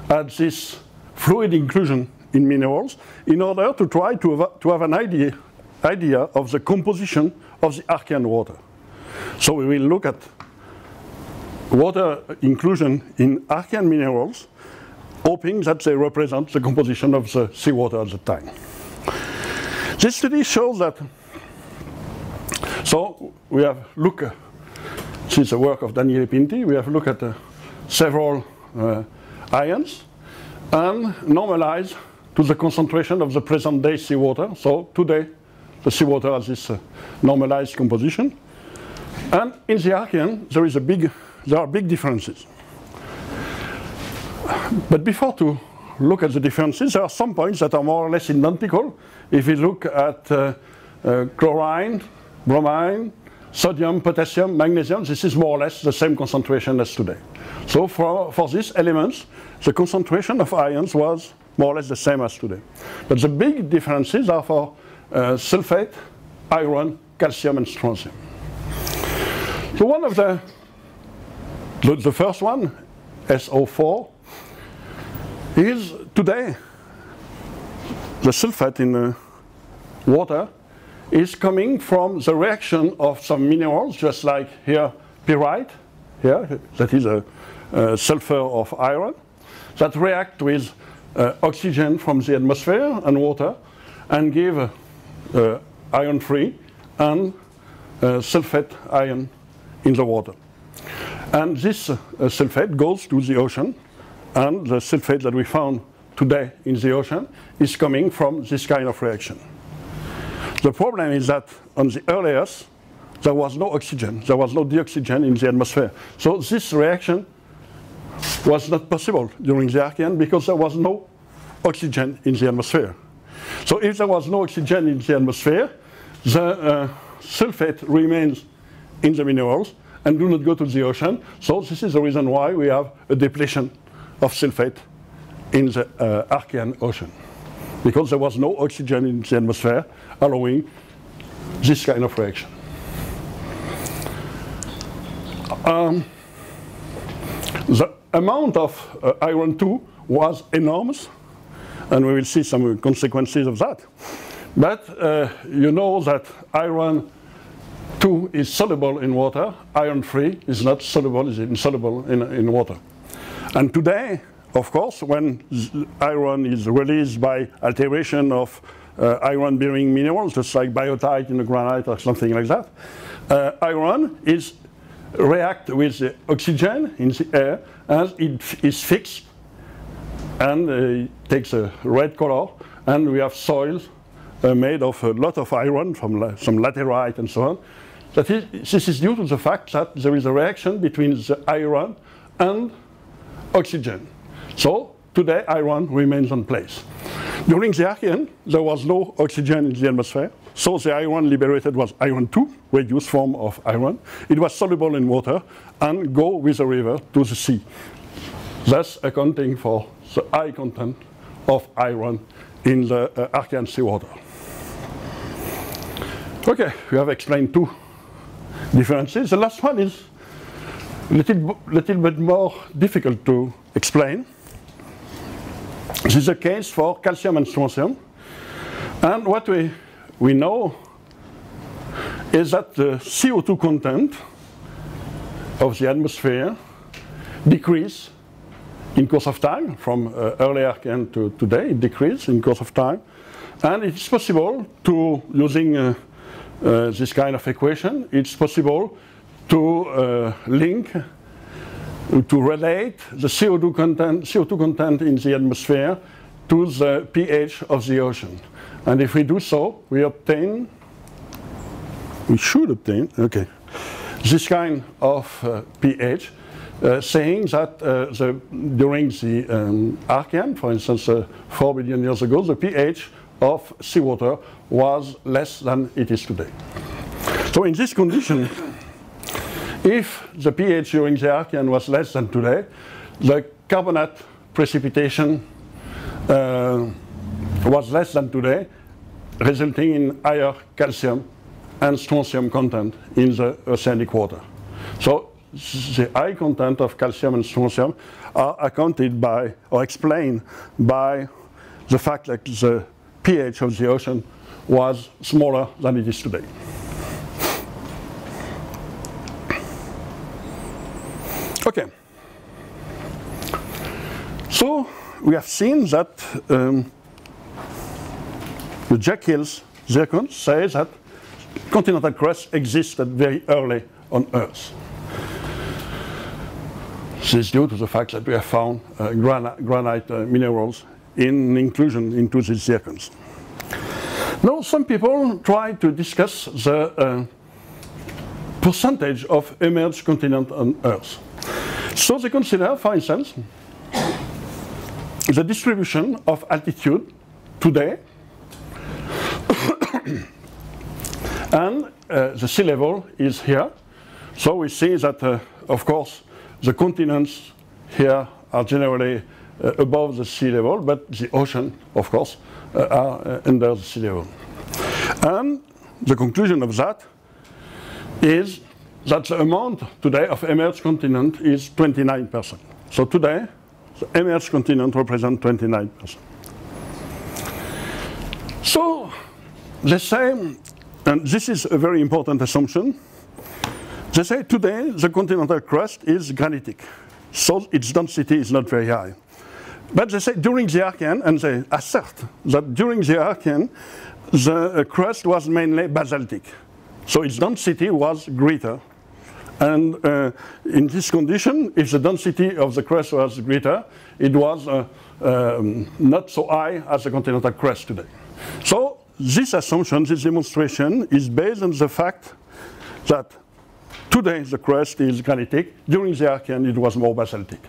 Speaker 1: at this fluid inclusion in minerals in order to try to have an idea of the composition of the Archaean water. So we will look at water inclusion in Archaean minerals, hoping that they represent the composition of the seawater at the time. This study shows that, so we have looked, this is the work of Daniele Pinti, we have looked at several ions and normalized to the concentration of the present day seawater. So today, the seawater has this normalized composition. And in the Archaean, there are big differences. But before to look at the differences, there are some points that are more or less identical. If we look at chlorine, bromine, sodium, potassium, magnesium, this is more or less the same concentration as today. So for these elements, the concentration of ions was more or less the same as today. But the big differences are for sulfate, iron, calcium, and strontium. So one of the first one, SO4, is today the sulfate in water is coming from the reaction of some minerals, just like here pyrite, here, that is a sulfur of iron, that react with oxygen from the atmosphere and water and give iron-free and sulfate ion in the water. And this sulfate goes to the ocean, and the sulfate that we found today in the ocean is coming from this kind of reaction. The problem is that on the early Earth, there was no oxygen, there was no dioxygen in the atmosphere. So this reaction was not possible during the Archaean because there was no oxygen in the atmosphere. So if there was no oxygen in the atmosphere, the sulfate remains in the minerals and do not go to the ocean. So this is the reason why we have a depletion of sulfate in the Archaean ocean, because there was no oxygen in the atmosphere allowing this kind of reaction. The amount of iron 2 was enormous, and we will see some consequences of that. But you know that iron 2 is soluble in water, iron 3 is not soluble, is insoluble in water. And today, of course, when iron is released by alteration of iron-bearing minerals, just like biotite in a granite or something like that, iron reacts with the oxygen in the air, and it is fixed, and it takes a red color, and we have soils made of a lot of iron from some laterite and so on. This is due to the fact that there is a reaction between the iron and oxygen. So today iron remains in place. During the Archaean, there was no oxygen in the atmosphere, so the iron liberated was iron 2, reduced form of iron. It was soluble in water and go with the river to the sea, thus accounting for the high content of iron in the Archaean seawater. Okay, we have explained two differences. The last one is a little bit more difficult to explain. This is the case for calcium and strontium. And what we know is that the CO2 content of the atmosphere decrease in course of time from early Archean to today. It decreased in course of time. And it's possible to, using this kind of equation, it's possible to link, to relate the CO2 content in the atmosphere to the pH of the ocean. And if we do so, we should obtain, okay, this kind of pH, saying that during the Archean, for instance, 4 billion years ago, the pH of seawater was less than it is today. So in this condition, if the pH during the Archean was less than today, the carbonate precipitation was less than today, resulting in higher calcium and strontium content in the oceanic water. So the high content of calcium and strontium are accounted by, or explained by, the fact that the pH of the ocean was smaller than it is today. Okay. So we have seen that the Jekyll's zircon says that continental crust existed very early on Earth. This is due to the fact that we have found granite minerals in inclusion into these zircons. Now, some people try to discuss the percentage of emerged continent on Earth. So they consider, for instance, the distribution of altitude today and the sea level is here. So we see that, of course, the continents here are generally above the sea level, but the ocean, of course, are under the sea level. And the conclusion of that is that the amount today of emerged continent is 29%. So today, the emerged continent represents 29%. So they say, and this is a very important assumption, they say today the continental crust is granitic, so its density is not very high. But they say during the Archean, and they assert that during the Archean, the crust was mainly basaltic, so its density was greater. And in this condition, if the density of the crust was greater, it was not so high as the continental crust today. So this assumption, this demonstration, is based on the fact that today the crust is granitic. During the Archean, it was more basaltic.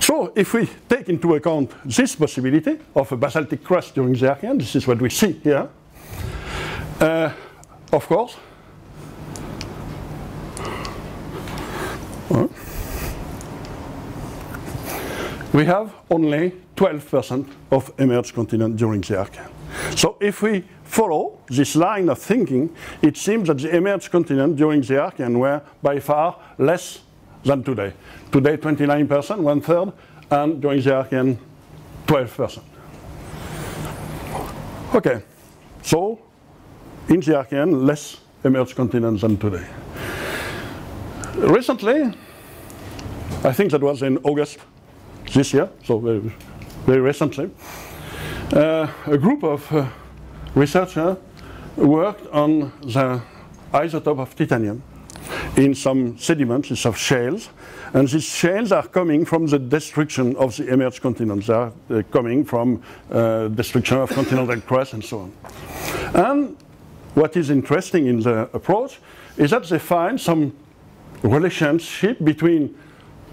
Speaker 1: So if we take into account this possibility of a basaltic crust during the Archean, this is what we see here, of course, we have only 12% of emerged continent during the Archean. So if we follow this line of thinking, it seems that the emerged continent during the Archean were by far less than today. Today 29%, 1/3, and during the Archean 12%. Okay, so in the Archean less emerged continents than today. Recently, I think that was in August this year, so very, very recently, a group of researchers worked on the isotope of titanium in some sediments, in some shales, and these shales are coming from the destruction of the emerged continents. They are coming from destruction of continental crust and so on. And what is interesting in the approach is that they find some relationship between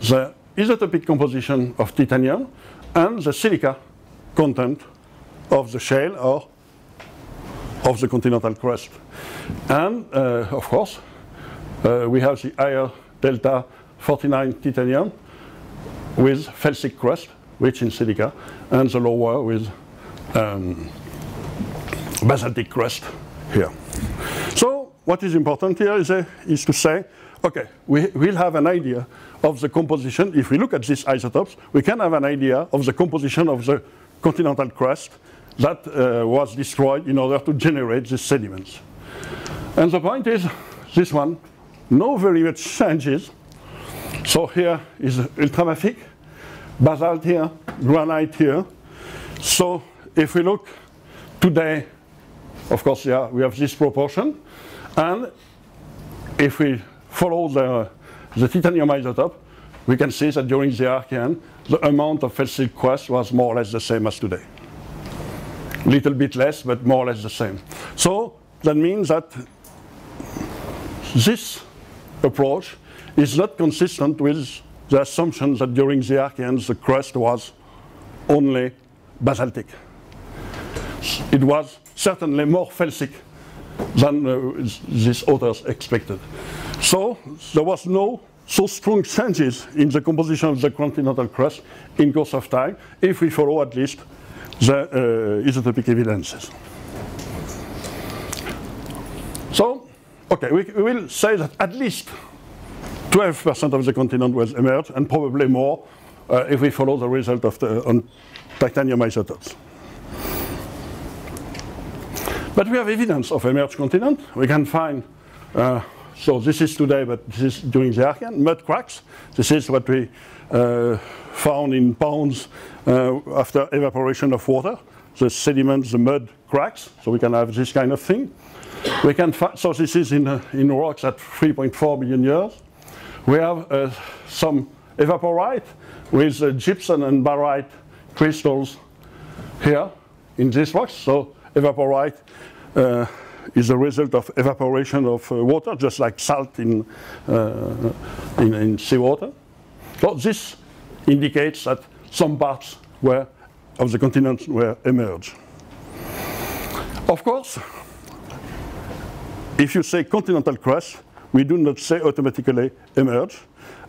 Speaker 1: the isotopic composition of titanium and the silica content of the shale or of the continental crust. And of course, we have the higher delta 49 titanium with felsic crust, rich in silica, and the lower with basaltic crust here. So what is important here is to say, okay, we'll have an idea of the composition. If we look at these isotopes, we can have an idea of the composition of the continental crust that was destroyed in order to generate these sediments. And the point is this one, no very much changes. So here is ultramafic, basalt here, granite here. So if we look today, of course, yeah, we have this proportion. And if we follow the titanium isotope, we can see that during the Archaean, the amount of felsic crust was more or less the same as today. Little bit less, but more or less the same. So that means that this approach is not consistent with the assumption that during the Archaean the crust was only basaltic. It was certainly more felsic than these authors expected. So there was no so strong changes in the composition of the continental crust in course of time, if we follow at least the isotopic evidences. So, okay, we will say that at least 12% of the continent will emerge, and probably more if we follow the result of the titanium isotopes. But we have evidence of emerged continent. We can find, so this is today, but this is during the Archaean, mud cracks. This is what we found in ponds after evaporation of water. The sediments, the mud cracks, so we can have this kind of thing. We can so this is in rocks at 3.4 billion years. We have some evaporite with gypsum and barite crystals here in these rocks. So evaporite is a result of evaporation of water, just like salt in seawater. So this indicates that some parts of the continent were emerged. Of course, if you say continental crust, we do not say automatically emerge,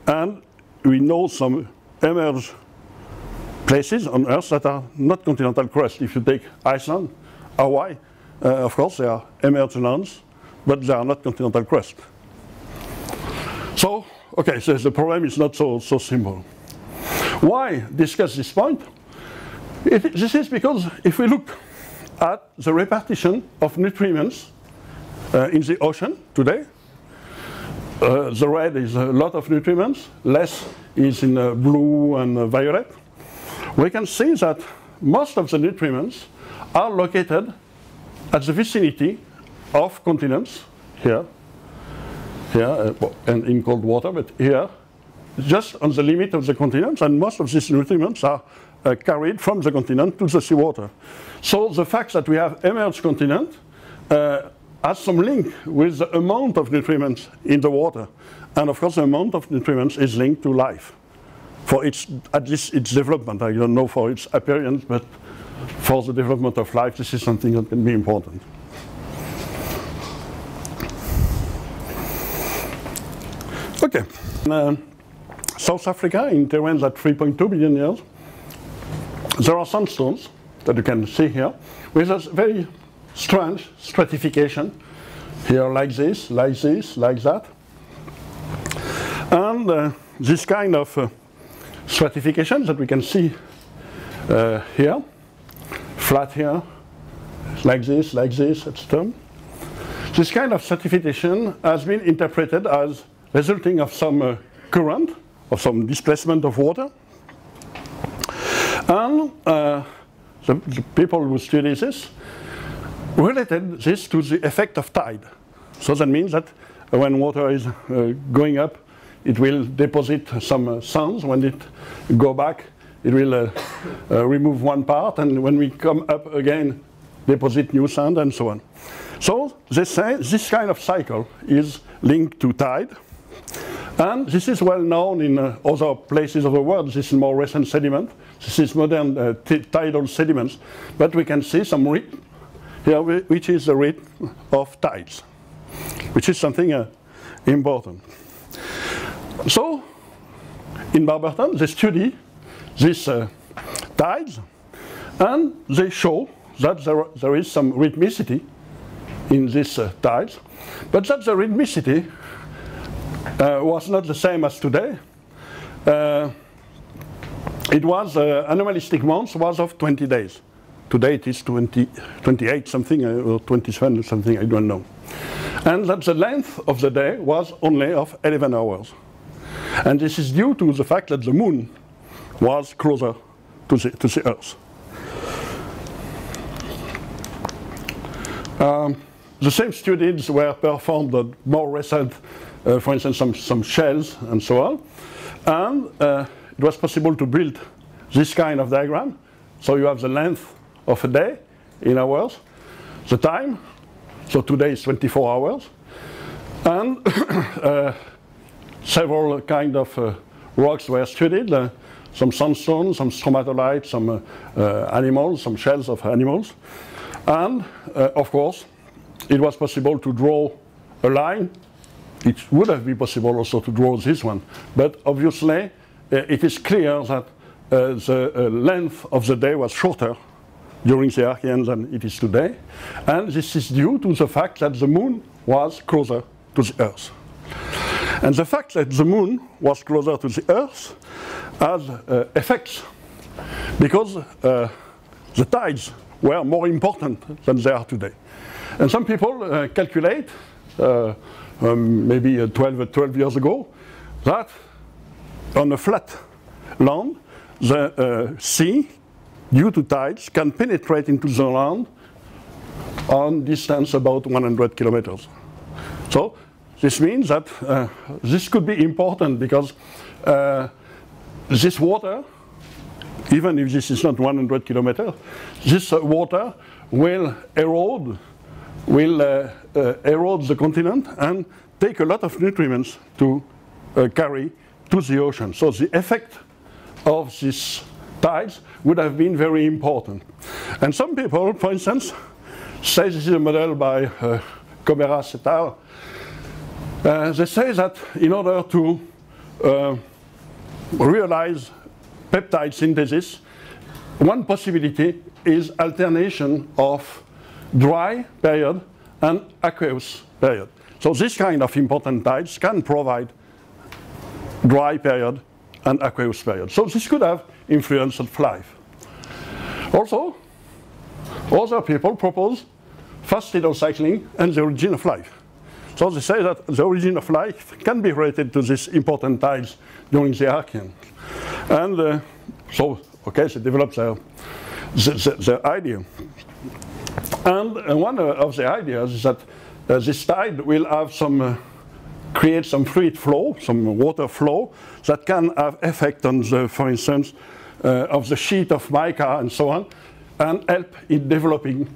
Speaker 1: and we know some emerged places on Earth that are not continental crust. If you take Iceland, Hawaii, of course they are emerged lands, but they are not continental crust. So, okay, so the problem is not so simple. Why discuss this point? This is because if we look at the repartition of nutriments in the ocean today, the red is a lot of nutriments, less is in blue and violet. We can see that most of the nutriments are located at the vicinity of continents, here, and in cold water, but here, just on the limit of the continents, and most of these nutriments are carried from the continent to the seawater. So the fact that we have emerged continent has some link with the amount of nutriments in the water. And of course, the amount of nutriments is linked to life, for at least its development. I don't know for its appearance, but for the development of life, this is something that can be important. Okay. South Africa, in terrains at 3.2 billion years, there are sandstones that you can see here, with a very strange stratification, here like this, like this, like that. And this kind of stratification that we can see here, flat here, like this, etc. This kind of stratification has been interpreted as resulting of some current, of some displacement of water. And the people who study this related this to the effect of tide. So that means that when water is going up, it will deposit some sands. When it go back, it will remove one part, and when we come up again, deposit new sand, and so on. So they say this kind of cycle is linked to tide, and this is well known in other places of the world. This is more recent sediment. This is modern tidal sediments, but we can see some rhythm here, which is the rhythm of tides, which is something important. So, in Barberton, they study these tides, and they show that there is some rhythmicity in these tides, but that the rhythmicity was not the same as today. It was anomalistic months was of 20 days. Today it is 28 something or 27 something, I don't know. And that the length of the day was only of 11 hours. And this is due to the fact that the moon was closer to the Earth. The same studies were performed on more recent, for instance, some shells and so on. And it was possible to build this kind of diagram. So you have the length of a day in hours, the time. So today is 24 hours. And several kind of rocks were studied. Some sandstone, some stromatolite, some animals, some shells of animals. And of course, it was possible to draw a line. It would have been possible also to draw this one. But obviously, it is clear that the length of the day was shorter during the Archaean than it is today. And this is due to the fact that the moon was closer to the Earth. And the fact that the moon was closer to the Earth has effects, because the tides were more important than they are today. And some people calculate, maybe 12 years ago, that on a flat land, the sea, due to tides, can penetrate into the land on distance about 100 kilometers. So this means that this could be important, because this water, even if this is not 100 kilometers, this water will erode the continent and take a lot of nutrients to carry to the ocean. So the effect of these tides would have been very important. And some people, for instance, say, this is a model by Comeras et al. They say that in order to realize peptide synthesis, one possibility is alternation of dry period and aqueous period. So this kind of important tides can provide dry period and aqueous period. So this could have influence of life. Also, other people propose fast tidal cycling and the origin of life. So they say that the origin of life can be related to these important tides during the Archaean. And so, okay, they developed their idea. And one of the ideas is that this tide will have create some fluid flow, some water flow, that can have effect on the, for instance, of the sheet of mica and so on, and help in developing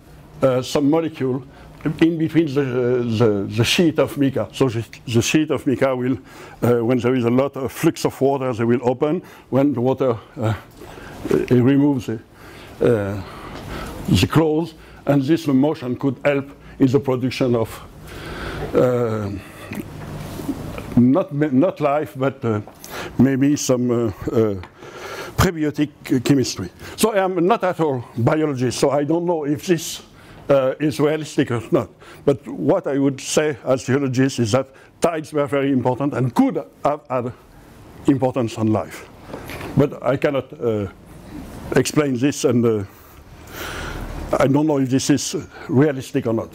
Speaker 1: some molecule in between the sheet of mica. So the sheet of mica will, when there is a lot of flux of water, they will open. When the water removes the clothes, and this motion could help in the production of not life, but maybe some prebiotic chemistry. So I am not at all biologist, so I don't know if this is realistic or not. But what I would say as geologist is that tides were very important and could have had importance on life. But I cannot explain this, and I don't know if this is realistic or not.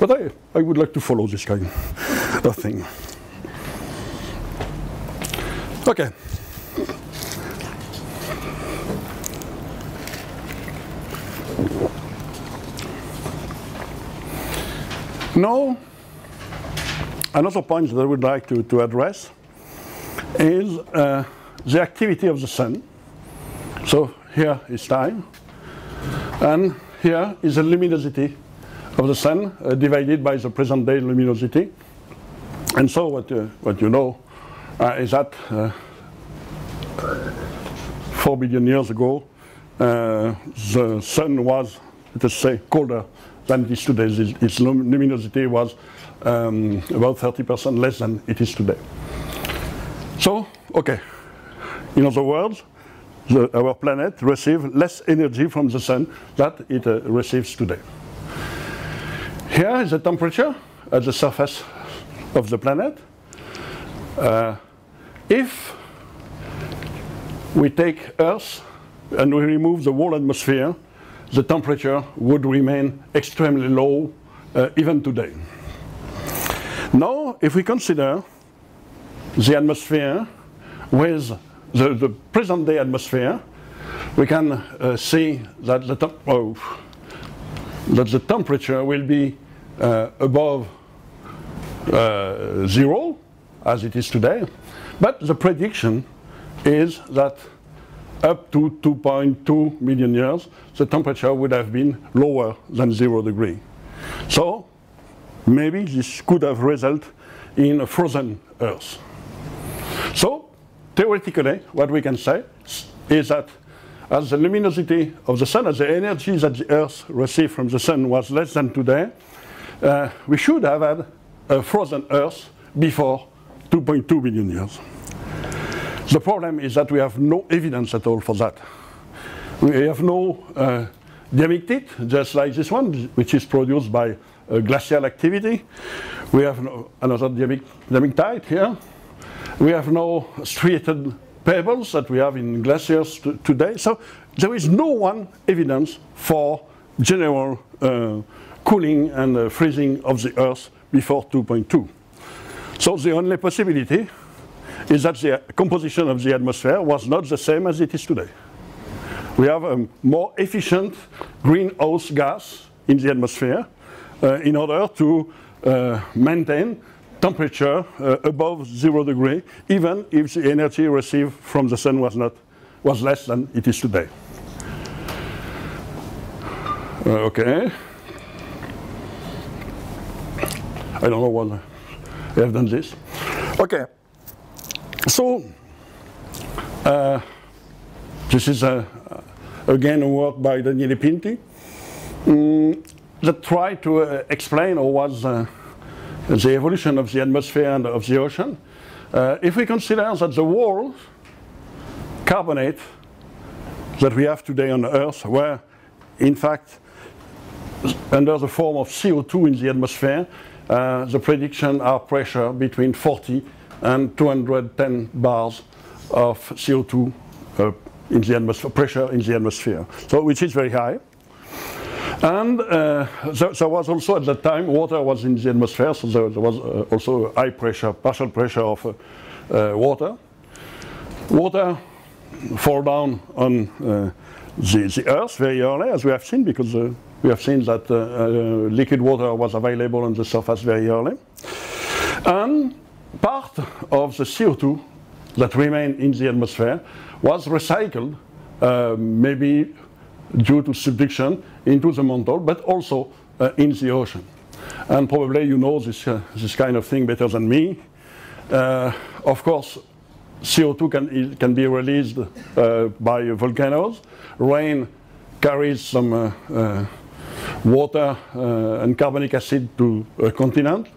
Speaker 1: But I would like to follow this kind of thing. Okay. Now, another point that I would like to address is the activity of the sun. So here is time, and here is the luminosity of the sun divided by the present day luminosity. And so what you know is that 4 billion years ago, the sun was, let us say, colder than it is today. Its luminosity was about 30% less than it is today. So, okay, in other words, our planet receives less energy from the sun than it receives today. Here is the temperature at the surface of the planet. If we take Earth and we remove the whole atmosphere, the temperature would remain extremely low even today. Now, if we consider the atmosphere with the present day atmosphere, we can see that the temperature will be above 0, as it is today. But the prediction is that up to 2.2 million years, the temperature would have been lower than 0 degree. So maybe this could have resulted in a frozen Earth. So theoretically, what we can say is that as the luminosity of the sun, as the energy that the Earth received from the sun was less than today, we should have had a frozen Earth before 2.2 billion years. The problem is that we have no evidence at all for that. We have no diamictite, just like this one, which is produced by glacial activity. We have another diamictite here. We have no striated pebbles that we have in glaciers today. So there is no evidence for general cooling and freezing of the Earth before 2.2. So the only possibility is that the composition of the atmosphere was not the same as it is today. We have a more efficient greenhouse gas in the atmosphere in order to maintain temperature above 0 degree, even if the energy received from the sun was less than it is today. Okay. I don't know why I have done this. Okay. So this is again a work by Daniele Pinti that tried to explain how was the evolution of the atmosphere and of the ocean. If we consider that the whole carbonate that we have today on Earth were in fact under the form of CO2 in the atmosphere, the prediction are pressure between 40 and 210 bars of CO2 in the atmosphere, pressure in the atmosphere, so which is very high. And there was also at that time water was in the atmosphere, so there was also high pressure, partial pressure of water. Water fall down on the Earth very early, as we have seen, because we have seen that liquid water was available on the surface very early. And part of the CO2 that remained in the atmosphere was recycled, maybe due to subduction, into the mantle, but also in the ocean. And probably you know this kind of thing better than me. Of course, CO2 can be released by volcanoes. Rain carries some water and carbonic acid to a continent.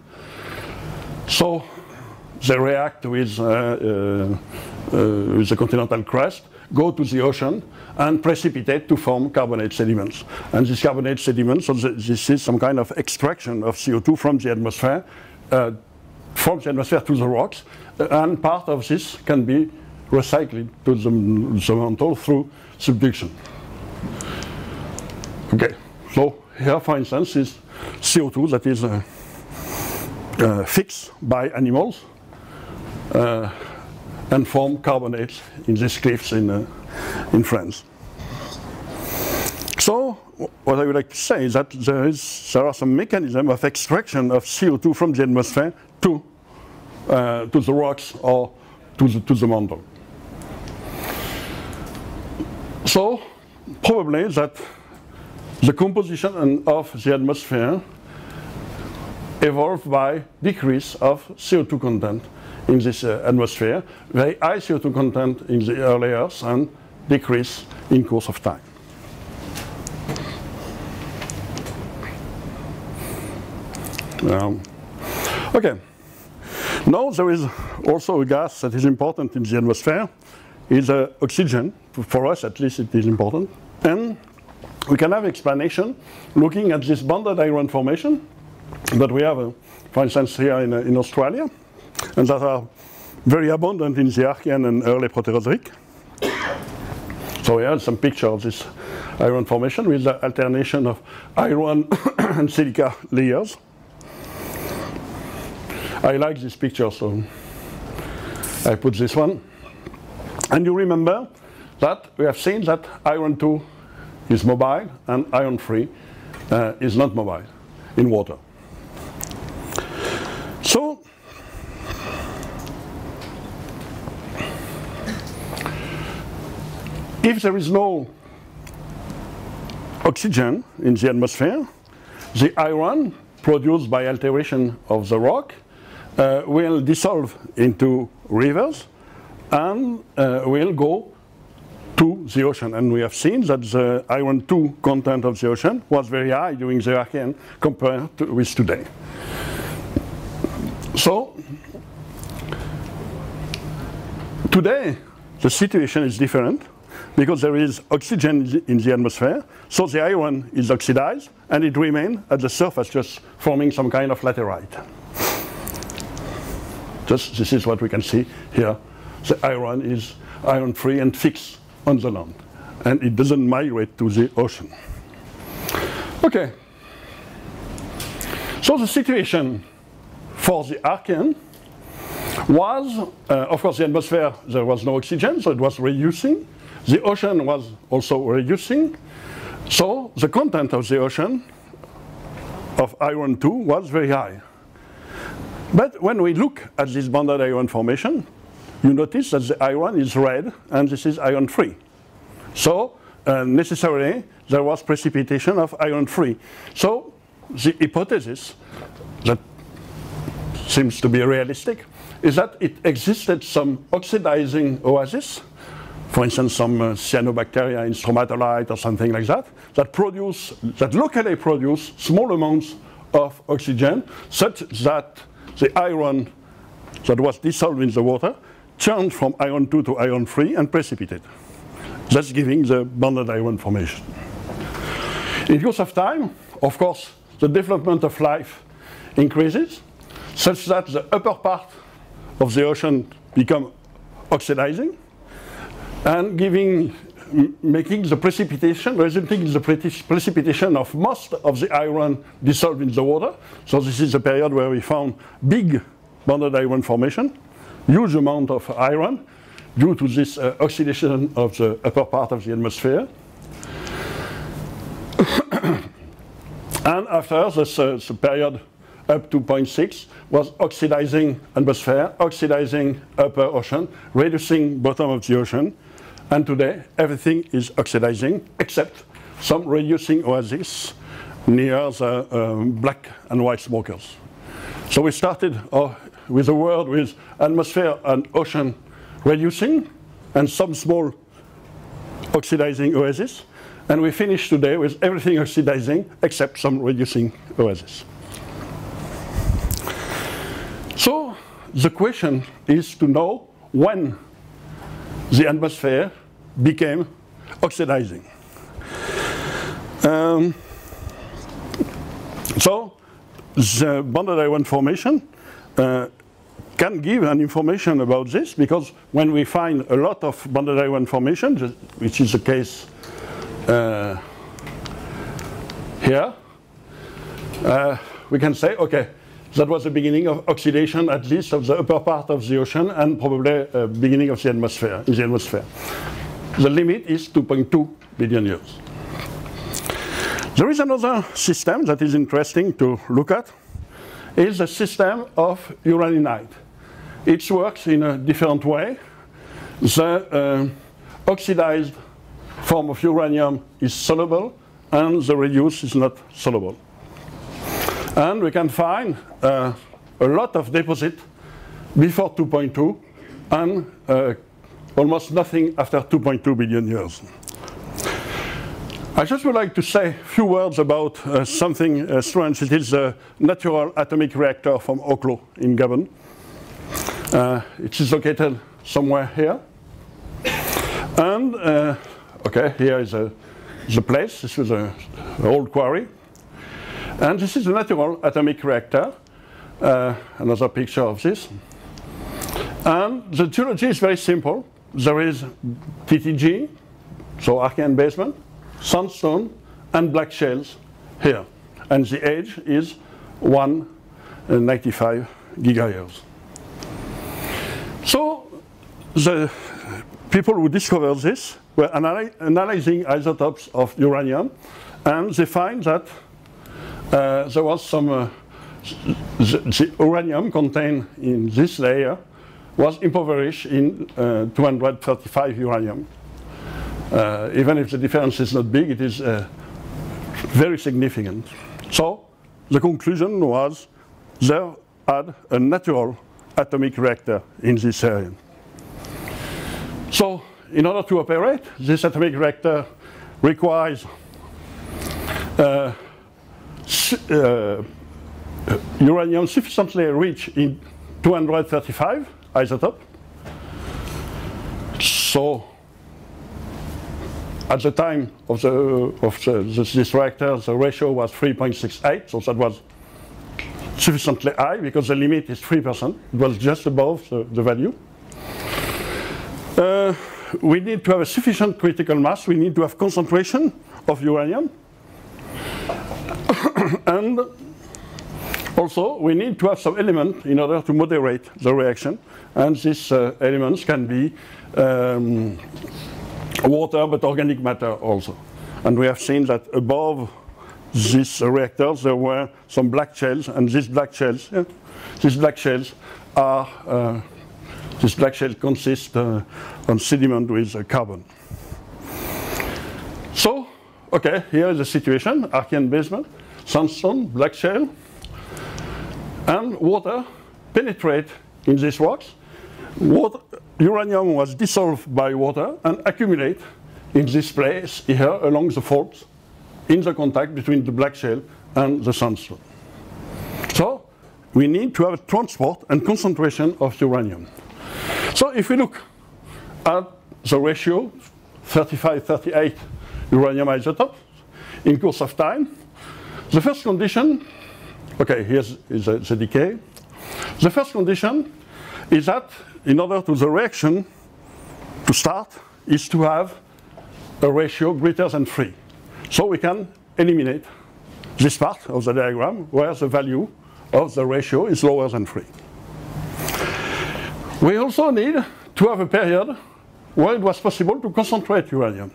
Speaker 1: So they react with the continental crust, go to the ocean, and precipitate to form carbonate sediments. And these carbonate sediments, so this is some kind of extraction of CO2 from the atmosphere to the rocks, and part of this can be recycled to the mantle through subduction. Okay, so here, for instance, is CO2 that is fixed by animals and form carbonates in these cliffs in France. So what I would like to say is that there are some mechanisms of extraction of CO2 from the atmosphere to the rocks or to the mantle. So probably that the composition of the atmosphere evolved by decrease of CO2 content in this atmosphere, very high CO2 content in the early Earth and decrease in course of time. Okay, now there is also a gas that is important in the atmosphere, is oxygen. For us at least it is important. And we can have explanation looking at this banded iron formation that we have, for instance, here in Australia, and that are very abundant in the Archaean and early Proterozoic. So here are some pictures of this iron formation with the alternation of iron and silica layers. I like this picture, so I put this one. And you remember that we have seen that iron 2 is mobile and iron 3 is not mobile in water. So, if there is no oxygen in the atmosphere, the iron produced by alteration of the rock will dissolve into rivers and will go to the ocean. And we have seen that the iron 2 content of the ocean was very high during the Archaean compared with today. So, today the situation is different because there is oxygen in the atmosphere, so the iron is oxidized and it remains at the surface, just forming some kind of laterite. Just this is what we can see here. The iron is iron-free and fixed on the land, and it doesn't migrate to the ocean. Okay. So the situation for the Archaean was, of course, the atmosphere, there was no oxygen, so it was reducing. The ocean was also reducing. So the content of the ocean of iron 2 was very high. But when we look at this banded iron formation, you notice that the iron is red and this is iron 3. So necessarily there was precipitation of iron 3. So the hypothesis that seems to be realistic is that it existed some oxidizing oasis, for instance some cyanobacteria in stromatolite or something like that, that locally produce small amounts of oxygen such that the iron that was dissolved in the water turned from iron 2 to iron 3 and precipitated, thus giving the banded iron formation. In course of time, of course, the development of life increases such that the upper part of the ocean become oxidizing and making the precipitation, resulting in the precipitation of most of the iron dissolved in the water. So this is a period where we found big banded iron formation, huge amount of iron due to this oxidation of the upper part of the atmosphere. And after this period up to 0.6 was oxidizing atmosphere, oxidizing upper ocean, reducing bottom of the ocean. And today, everything is oxidizing, except some reducing oases near the black and white smokers. So we started with a world with atmosphere and ocean reducing, and some small oxidizing oases. And we finished today with everything oxidizing, except some reducing oases. So the question is to know when the atmosphere became oxidizing. So the banded iron formation can give an information about this, because when we find a lot of banded iron formation, which is the case here, we can say, okay, that was the beginning of oxidation, at least of the upper part of the ocean, and probably beginning of the atmosphere, in the atmosphere. The limit is 2.2 billion years. There is another system that is interesting to look at, is the system of uraninite. It works in a different way. The oxidized form of uranium is soluble, and the reduced is not soluble. And we can find a lot of deposit before 2.2 and almost nothing after 2.2 billion years. I just would like to say a few words about something strange. It is the natural atomic reactor from Oklo in Gabon. It is located somewhere here. And okay, here is the place. This is an old quarry. And this is a natural atomic reactor. Another picture of this. And the geology is very simple. There is TTG, so Archaean basement, sandstone, and black shales here. And the age is 195 gigayears. So the people who discovered this were analyzing isotopes of uranium, and they find that there was some the uranium contained in this layer was impoverished in 235 uranium. Even if the difference is not big, it is very significant. So the conclusion was there had a natural atomic reactor in this area. So in order to operate, this atomic reactor requires uranium sufficiently rich in 235 isotope. So at the time of this reactor, the ratio was 3.68, so that was sufficiently high because the limit is 3%. It was just above the value. We need to have a sufficient critical mass. We need to have concentration of uranium. And also, we need to have some element in order to moderate the reaction. And these elements can be water, but organic matter also. And we have seen that above these reactors, there were some black shells, and these black shells are this black shell consists on sediment with carbon. So, okay, here is the situation: Archaean basement, sandstone, black shell, and water penetrate in these rocks. Uranium was dissolved by water and accumulate in this place here along the faults in the contact between the black shell and the sandstone. So we need to have transport and concentration of uranium. So if we look at the ratio 35-38 uranium isotopes in course of time, the first condition, okay, here's the decay. The first condition is that in order to the reaction to start is to have a ratio greater than 3. So we can eliminate this part of the diagram where the value of the ratio is lower than 3. We also need to have a period where it was possible to concentrate uranium.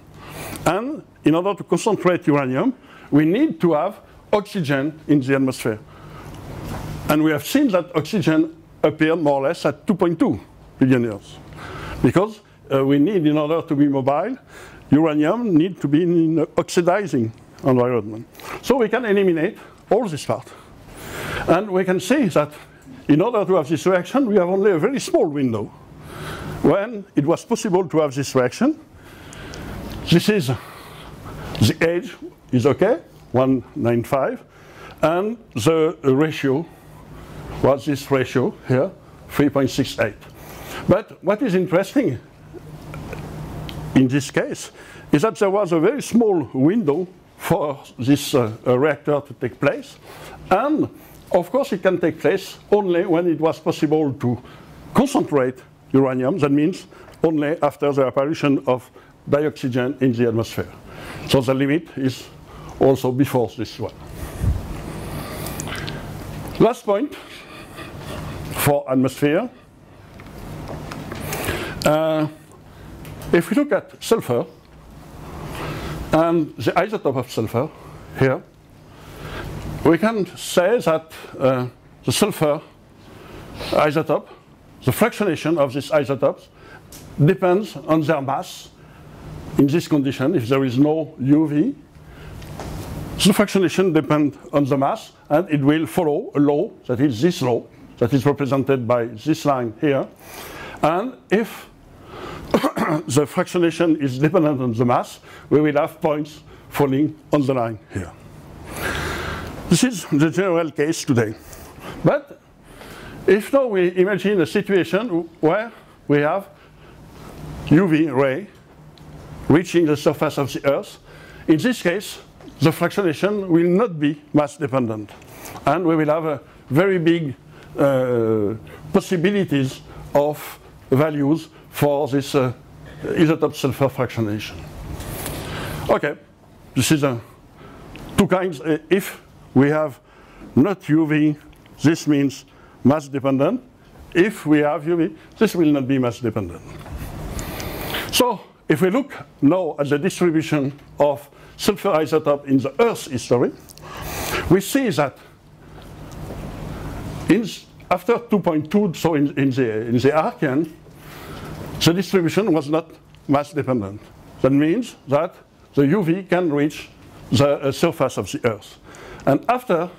Speaker 1: And in order to concentrate uranium, we need to have oxygen in the atmosphere. And we have seen that oxygen appeared more or less at 2.2 billion years. Because we need, in order to be mobile, uranium need to be in an oxidizing environment. So we can eliminate all this part. And we can see that in order to have this reaction, we have only a very small window when it was possible to have this reaction. This is the age is okay, 195, and the ratio was this ratio here, 3.68. But what is interesting in this case is that there was a very small window for this reactor to take place, and of course it can take place only when it was possible to concentrate uranium. That means only after the apparition of dioxygen in the atmosphere. So the limit is also before this one. Last point for atmosphere. If we look at sulfur and the isotope of sulfur here, we can say that the sulfur isotope, the fractionation of these isotopes depends on their mass. In this condition, if there is no UV, the fractionation depends on the mass, and it will follow a law, that is this law, that is represented by this line here. And if the fractionation is dependent on the mass, we will have points falling on the line here. This is the general case today. But if now we imagine a situation where we have UV ray reaching the surface of the Earth, in this case, the fractionation will not be mass dependent. And we will have a very big possibilities of values for this isotope sulfur fractionation. Okay, this is two kinds. If we have not UV, this means mass dependent. If we have UV, this will not be mass dependent. So if we look now at the distribution of sulfur isotope in the Earth's history, we see that after 2.2, so in the Archaean, the distribution was not mass dependent. That means that the UV can reach the surface of the Earth. And after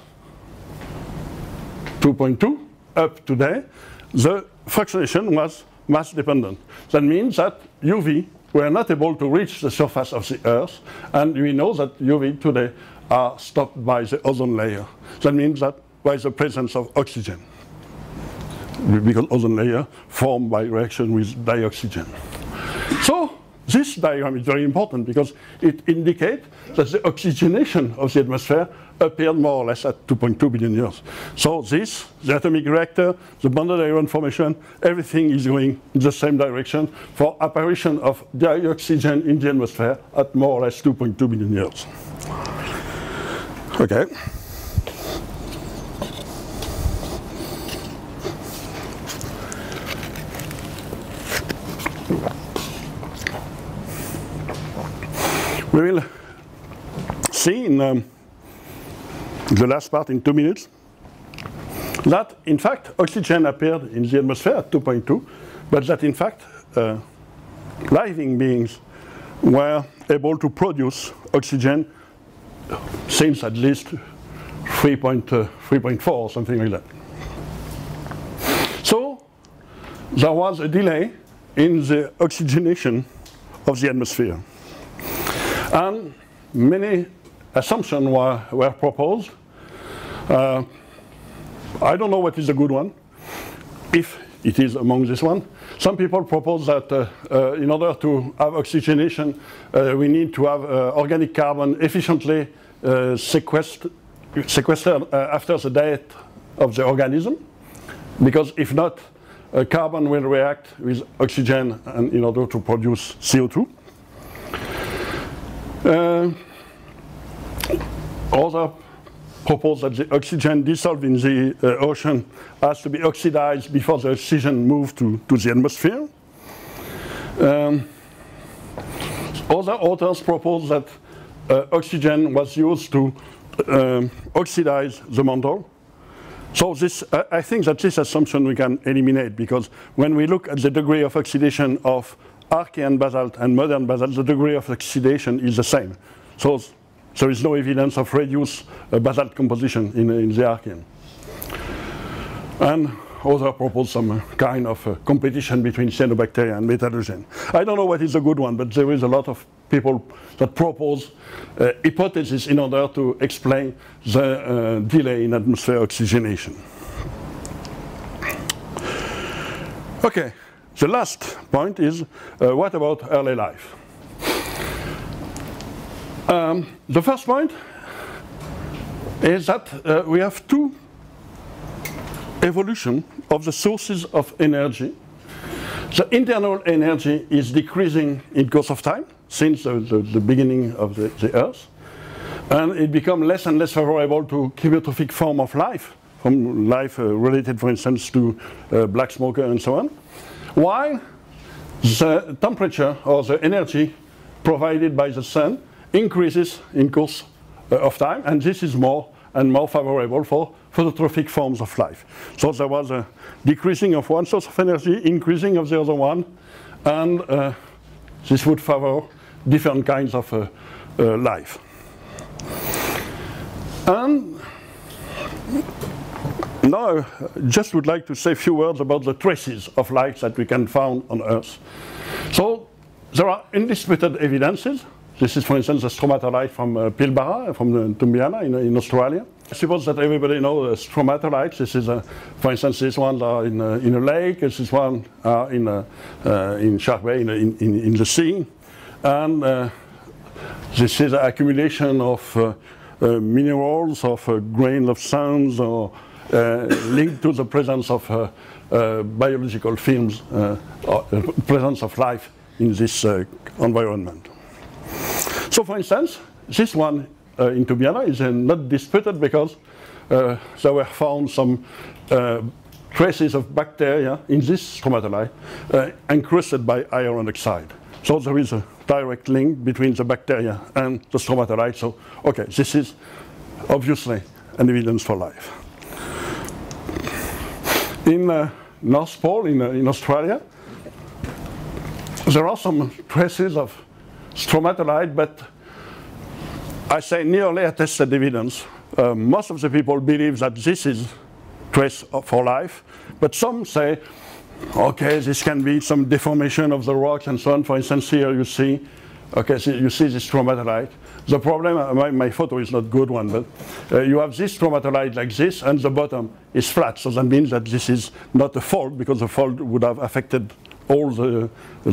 Speaker 1: 2.2 up today, the fractionation was mass dependent. That means that UV were not able to reach the surface of the Earth, and we know that UV today are stopped by the ozone layer. That means that by the presence of oxygen, because ozone layer formed by reaction with dioxygen. So this diagram is very important because it indicates that the oxygenation of the atmosphere appeared more or less at 2.2 billion years. So this, the atomic reactor, the bonded iron formation, everything is going in the same direction for apparition of dioxygen in the atmosphere at more or less 2.2 billion years. Okay. We will see in the last part in 2 minutes that in fact oxygen appeared in the atmosphere at 2.2, but that in fact living beings were able to produce oxygen since at least 3.4 or something like that. So there was a delay in the oxygenation of the atmosphere. And many assumptions were proposed. I don't know what is a good one, if it is among this one. Some people propose that in order to have oxygenation, we need to have organic carbon efficiently sequestered after the death of the organism, because if not, carbon will react with oxygen and in order to produce CO2. Other propose that the oxygen dissolved in the ocean has to be oxidized before the oxygen moves to the atmosphere. Other authors propose that oxygen was used to oxidize the mantle. So this, I think that this assumption we can eliminate, because when we look at the degree of oxidation of Archaean basalt and modern basalt, the degree of oxidation is the same. So there is no evidence of reduced basalt composition in the Archaean. And others propose some kind of competition between cyanobacteria and metallurgen. I don't know what is a good one, but there is a lot of people that propose hypotheses in order to explain the delay in atmosphere oxygenation. Okay. The last point is, what about early life? The first point is that we have two evolutions of the sources of energy. The internal energy is decreasing in course of time since the beginning of the Earth, and it becomes less and less favorable to chemotrophic form of life, from life related, for instance, to black smoker and so on. While the temperature or the energy provided by the sun increases in course of time, and this is more and more favorable for phototrophic forms of life. So there was a decreasing of one source of energy, increasing of the other one, and this would favor different kinds of life. And now, I just would like to say a few words about the traces of life that we can find on Earth. So, there are undisputed evidences. This is, for instance, the stromatolite from Pilbara, from the Tumbiana in Australia. I suppose that everybody knows stromatolites. This is, for instance, these ones are in a lake. This one are in Shark Bay, in the sea. And This is an accumulation of minerals, of grains of sands, or linked to the presence of biological films, or presence of life in this environment. So, for instance, this one in Tubiana is not disputed because there were found some traces of bacteria in this stromatolite encrusted by iron oxide. So there is a direct link between the bacteria and the stromatolite. So, okay, this is obviously an evidence for life. In North Pole, in Australia, there are some traces of stromatolite, but I say nearly attested evidence. Most of the people believe that this is trace for life, but some say, okay, this can be some deformation of the rocks and so on. For instance, here you see, okay, so you see this stromatolite. The problem, my photo is not good one, but you have this stromatolite like this, and the bottom is flat. So that means that this is not a fault, because the fault would have affected all the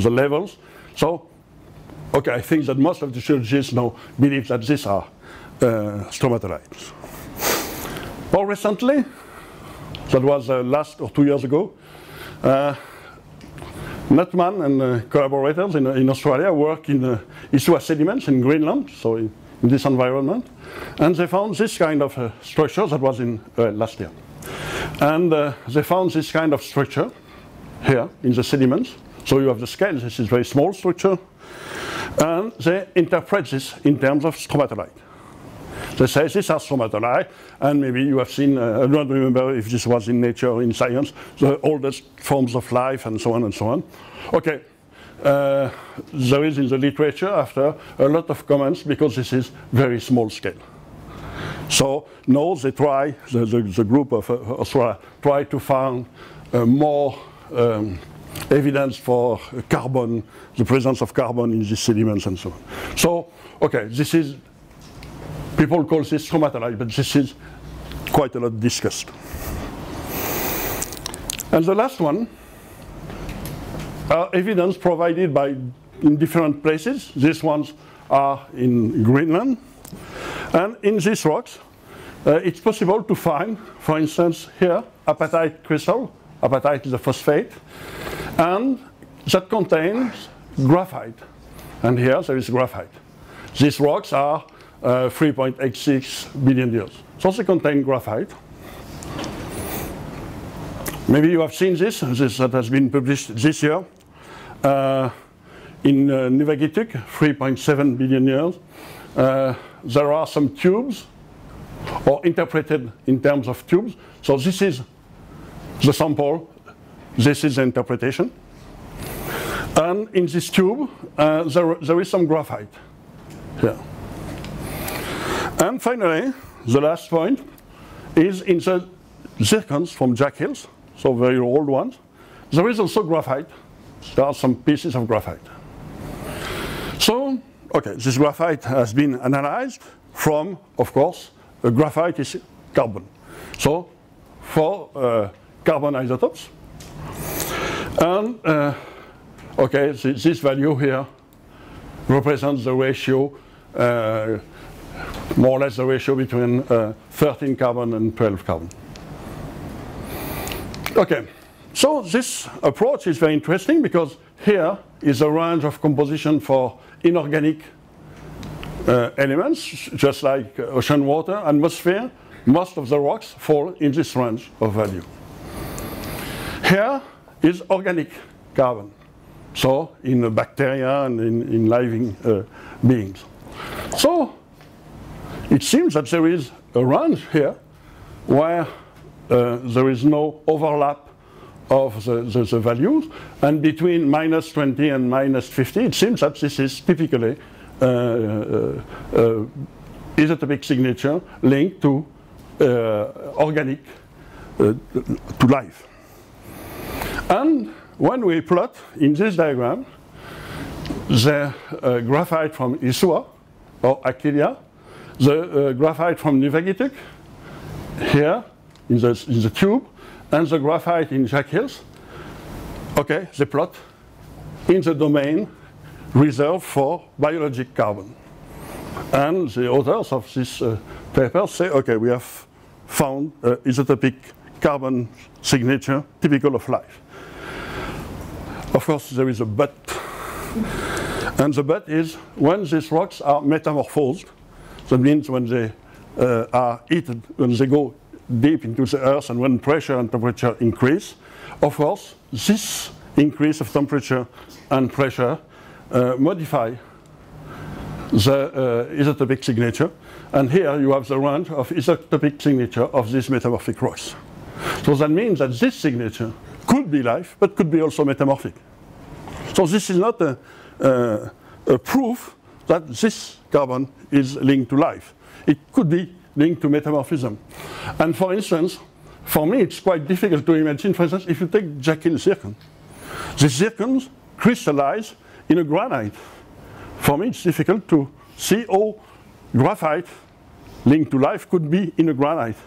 Speaker 1: levels. So, okay, I think that most of the geologists now believe that these are stromatolites. More recently, that was last or 2 years ago, Nutman and collaborators in Australia work in Isua sediments in Greenland, so in this environment, and they found this kind of structure that was in last year. And they found this kind of structure here in the sediments. So you have the scale, this is a very small structure, and they interpret this in terms of stromatolite. They say these are stromatolite, and maybe you have seen, I don't remember if this was in Nature or in Science, the oldest forms of life and so on and so on. Okay, there is in the literature after a lot of comments because this is very small scale. So now they try, the group of Australia, try to find more evidence for carbon, the presence of carbon in these sediments and so on. So, okay, this is, people call this stromatolite, but this is quite a lot discussed. And the last one are evidence provided by in different places. These ones are in Greenland. And in these rocks, it's possible to find, for instance, here, apatite crystal. Apatite is a phosphate, and that contains graphite. And here there is graphite. These rocks are 3.86 billion years. So they contain graphite. Maybe you have seen this that has been published this year in Nuvvuagittuq, 3.7 billion years. There are some tubes, or interpreted in terms of tubes. So this is the sample, this is the interpretation. And in this tube, there is some graphite here. And finally, the last point is in the zircons from Jack Hills, so very old ones. There is also graphite. There are some pieces of graphite. So, okay, this graphite has been analyzed from, of course, graphite is carbon. So, for carbon isotopes. And, okay, this value here represents the ratio, more or less the ratio between 13 carbon and 12 carbon. Okay, so this approach is very interesting because here is a range of composition for inorganic elements, just like ocean water, atmosphere. Most of the rocks fall in this range of value. Here is organic carbon, so in bacteria and in living beings. So it seems that there is a range here where there is no overlap of the values, and between -20 and -50, it seems that this is typically isotopic signature linked to organic, to life. And when we plot in this diagram the graphite from Isua or Archaean, the graphite from Nuvvuagittuq here in the tube, and the graphite in Jack Hills, okay, they plot in the domain reserved for biologic carbon. And the authors of this paper say, okay, we have found isotopic carbon signature typical of life. Of course, there is a but. And the but is when these rocks are metamorphosed, that means when they are heated, when they go deep into the earth and when pressure and temperature increase, of course, this increase of temperature and pressure modify the isotopic signature. And here you have the range of isotopic signature of these metamorphic rocks. So that means that this signature could be life, but could be also metamorphic. So this is not a proof that this carbon is linked to life. It could be linked to metamorphism. And for instance, for me it's quite difficult to imagine, for instance, if you take Jekyll zircon. The zircons crystallize in a granite. For me it's difficult to see how graphite linked to life could be in a granite.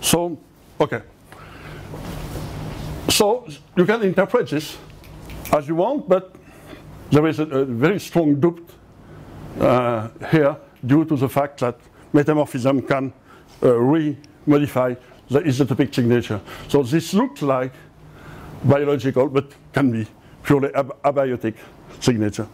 Speaker 1: So, okay. So you can interpret this as you want, but there is a very strong doubt here due to the fact that metamorphism can re-modify the isotopic signature. So this looks like biological, but can be purely abiotic signature.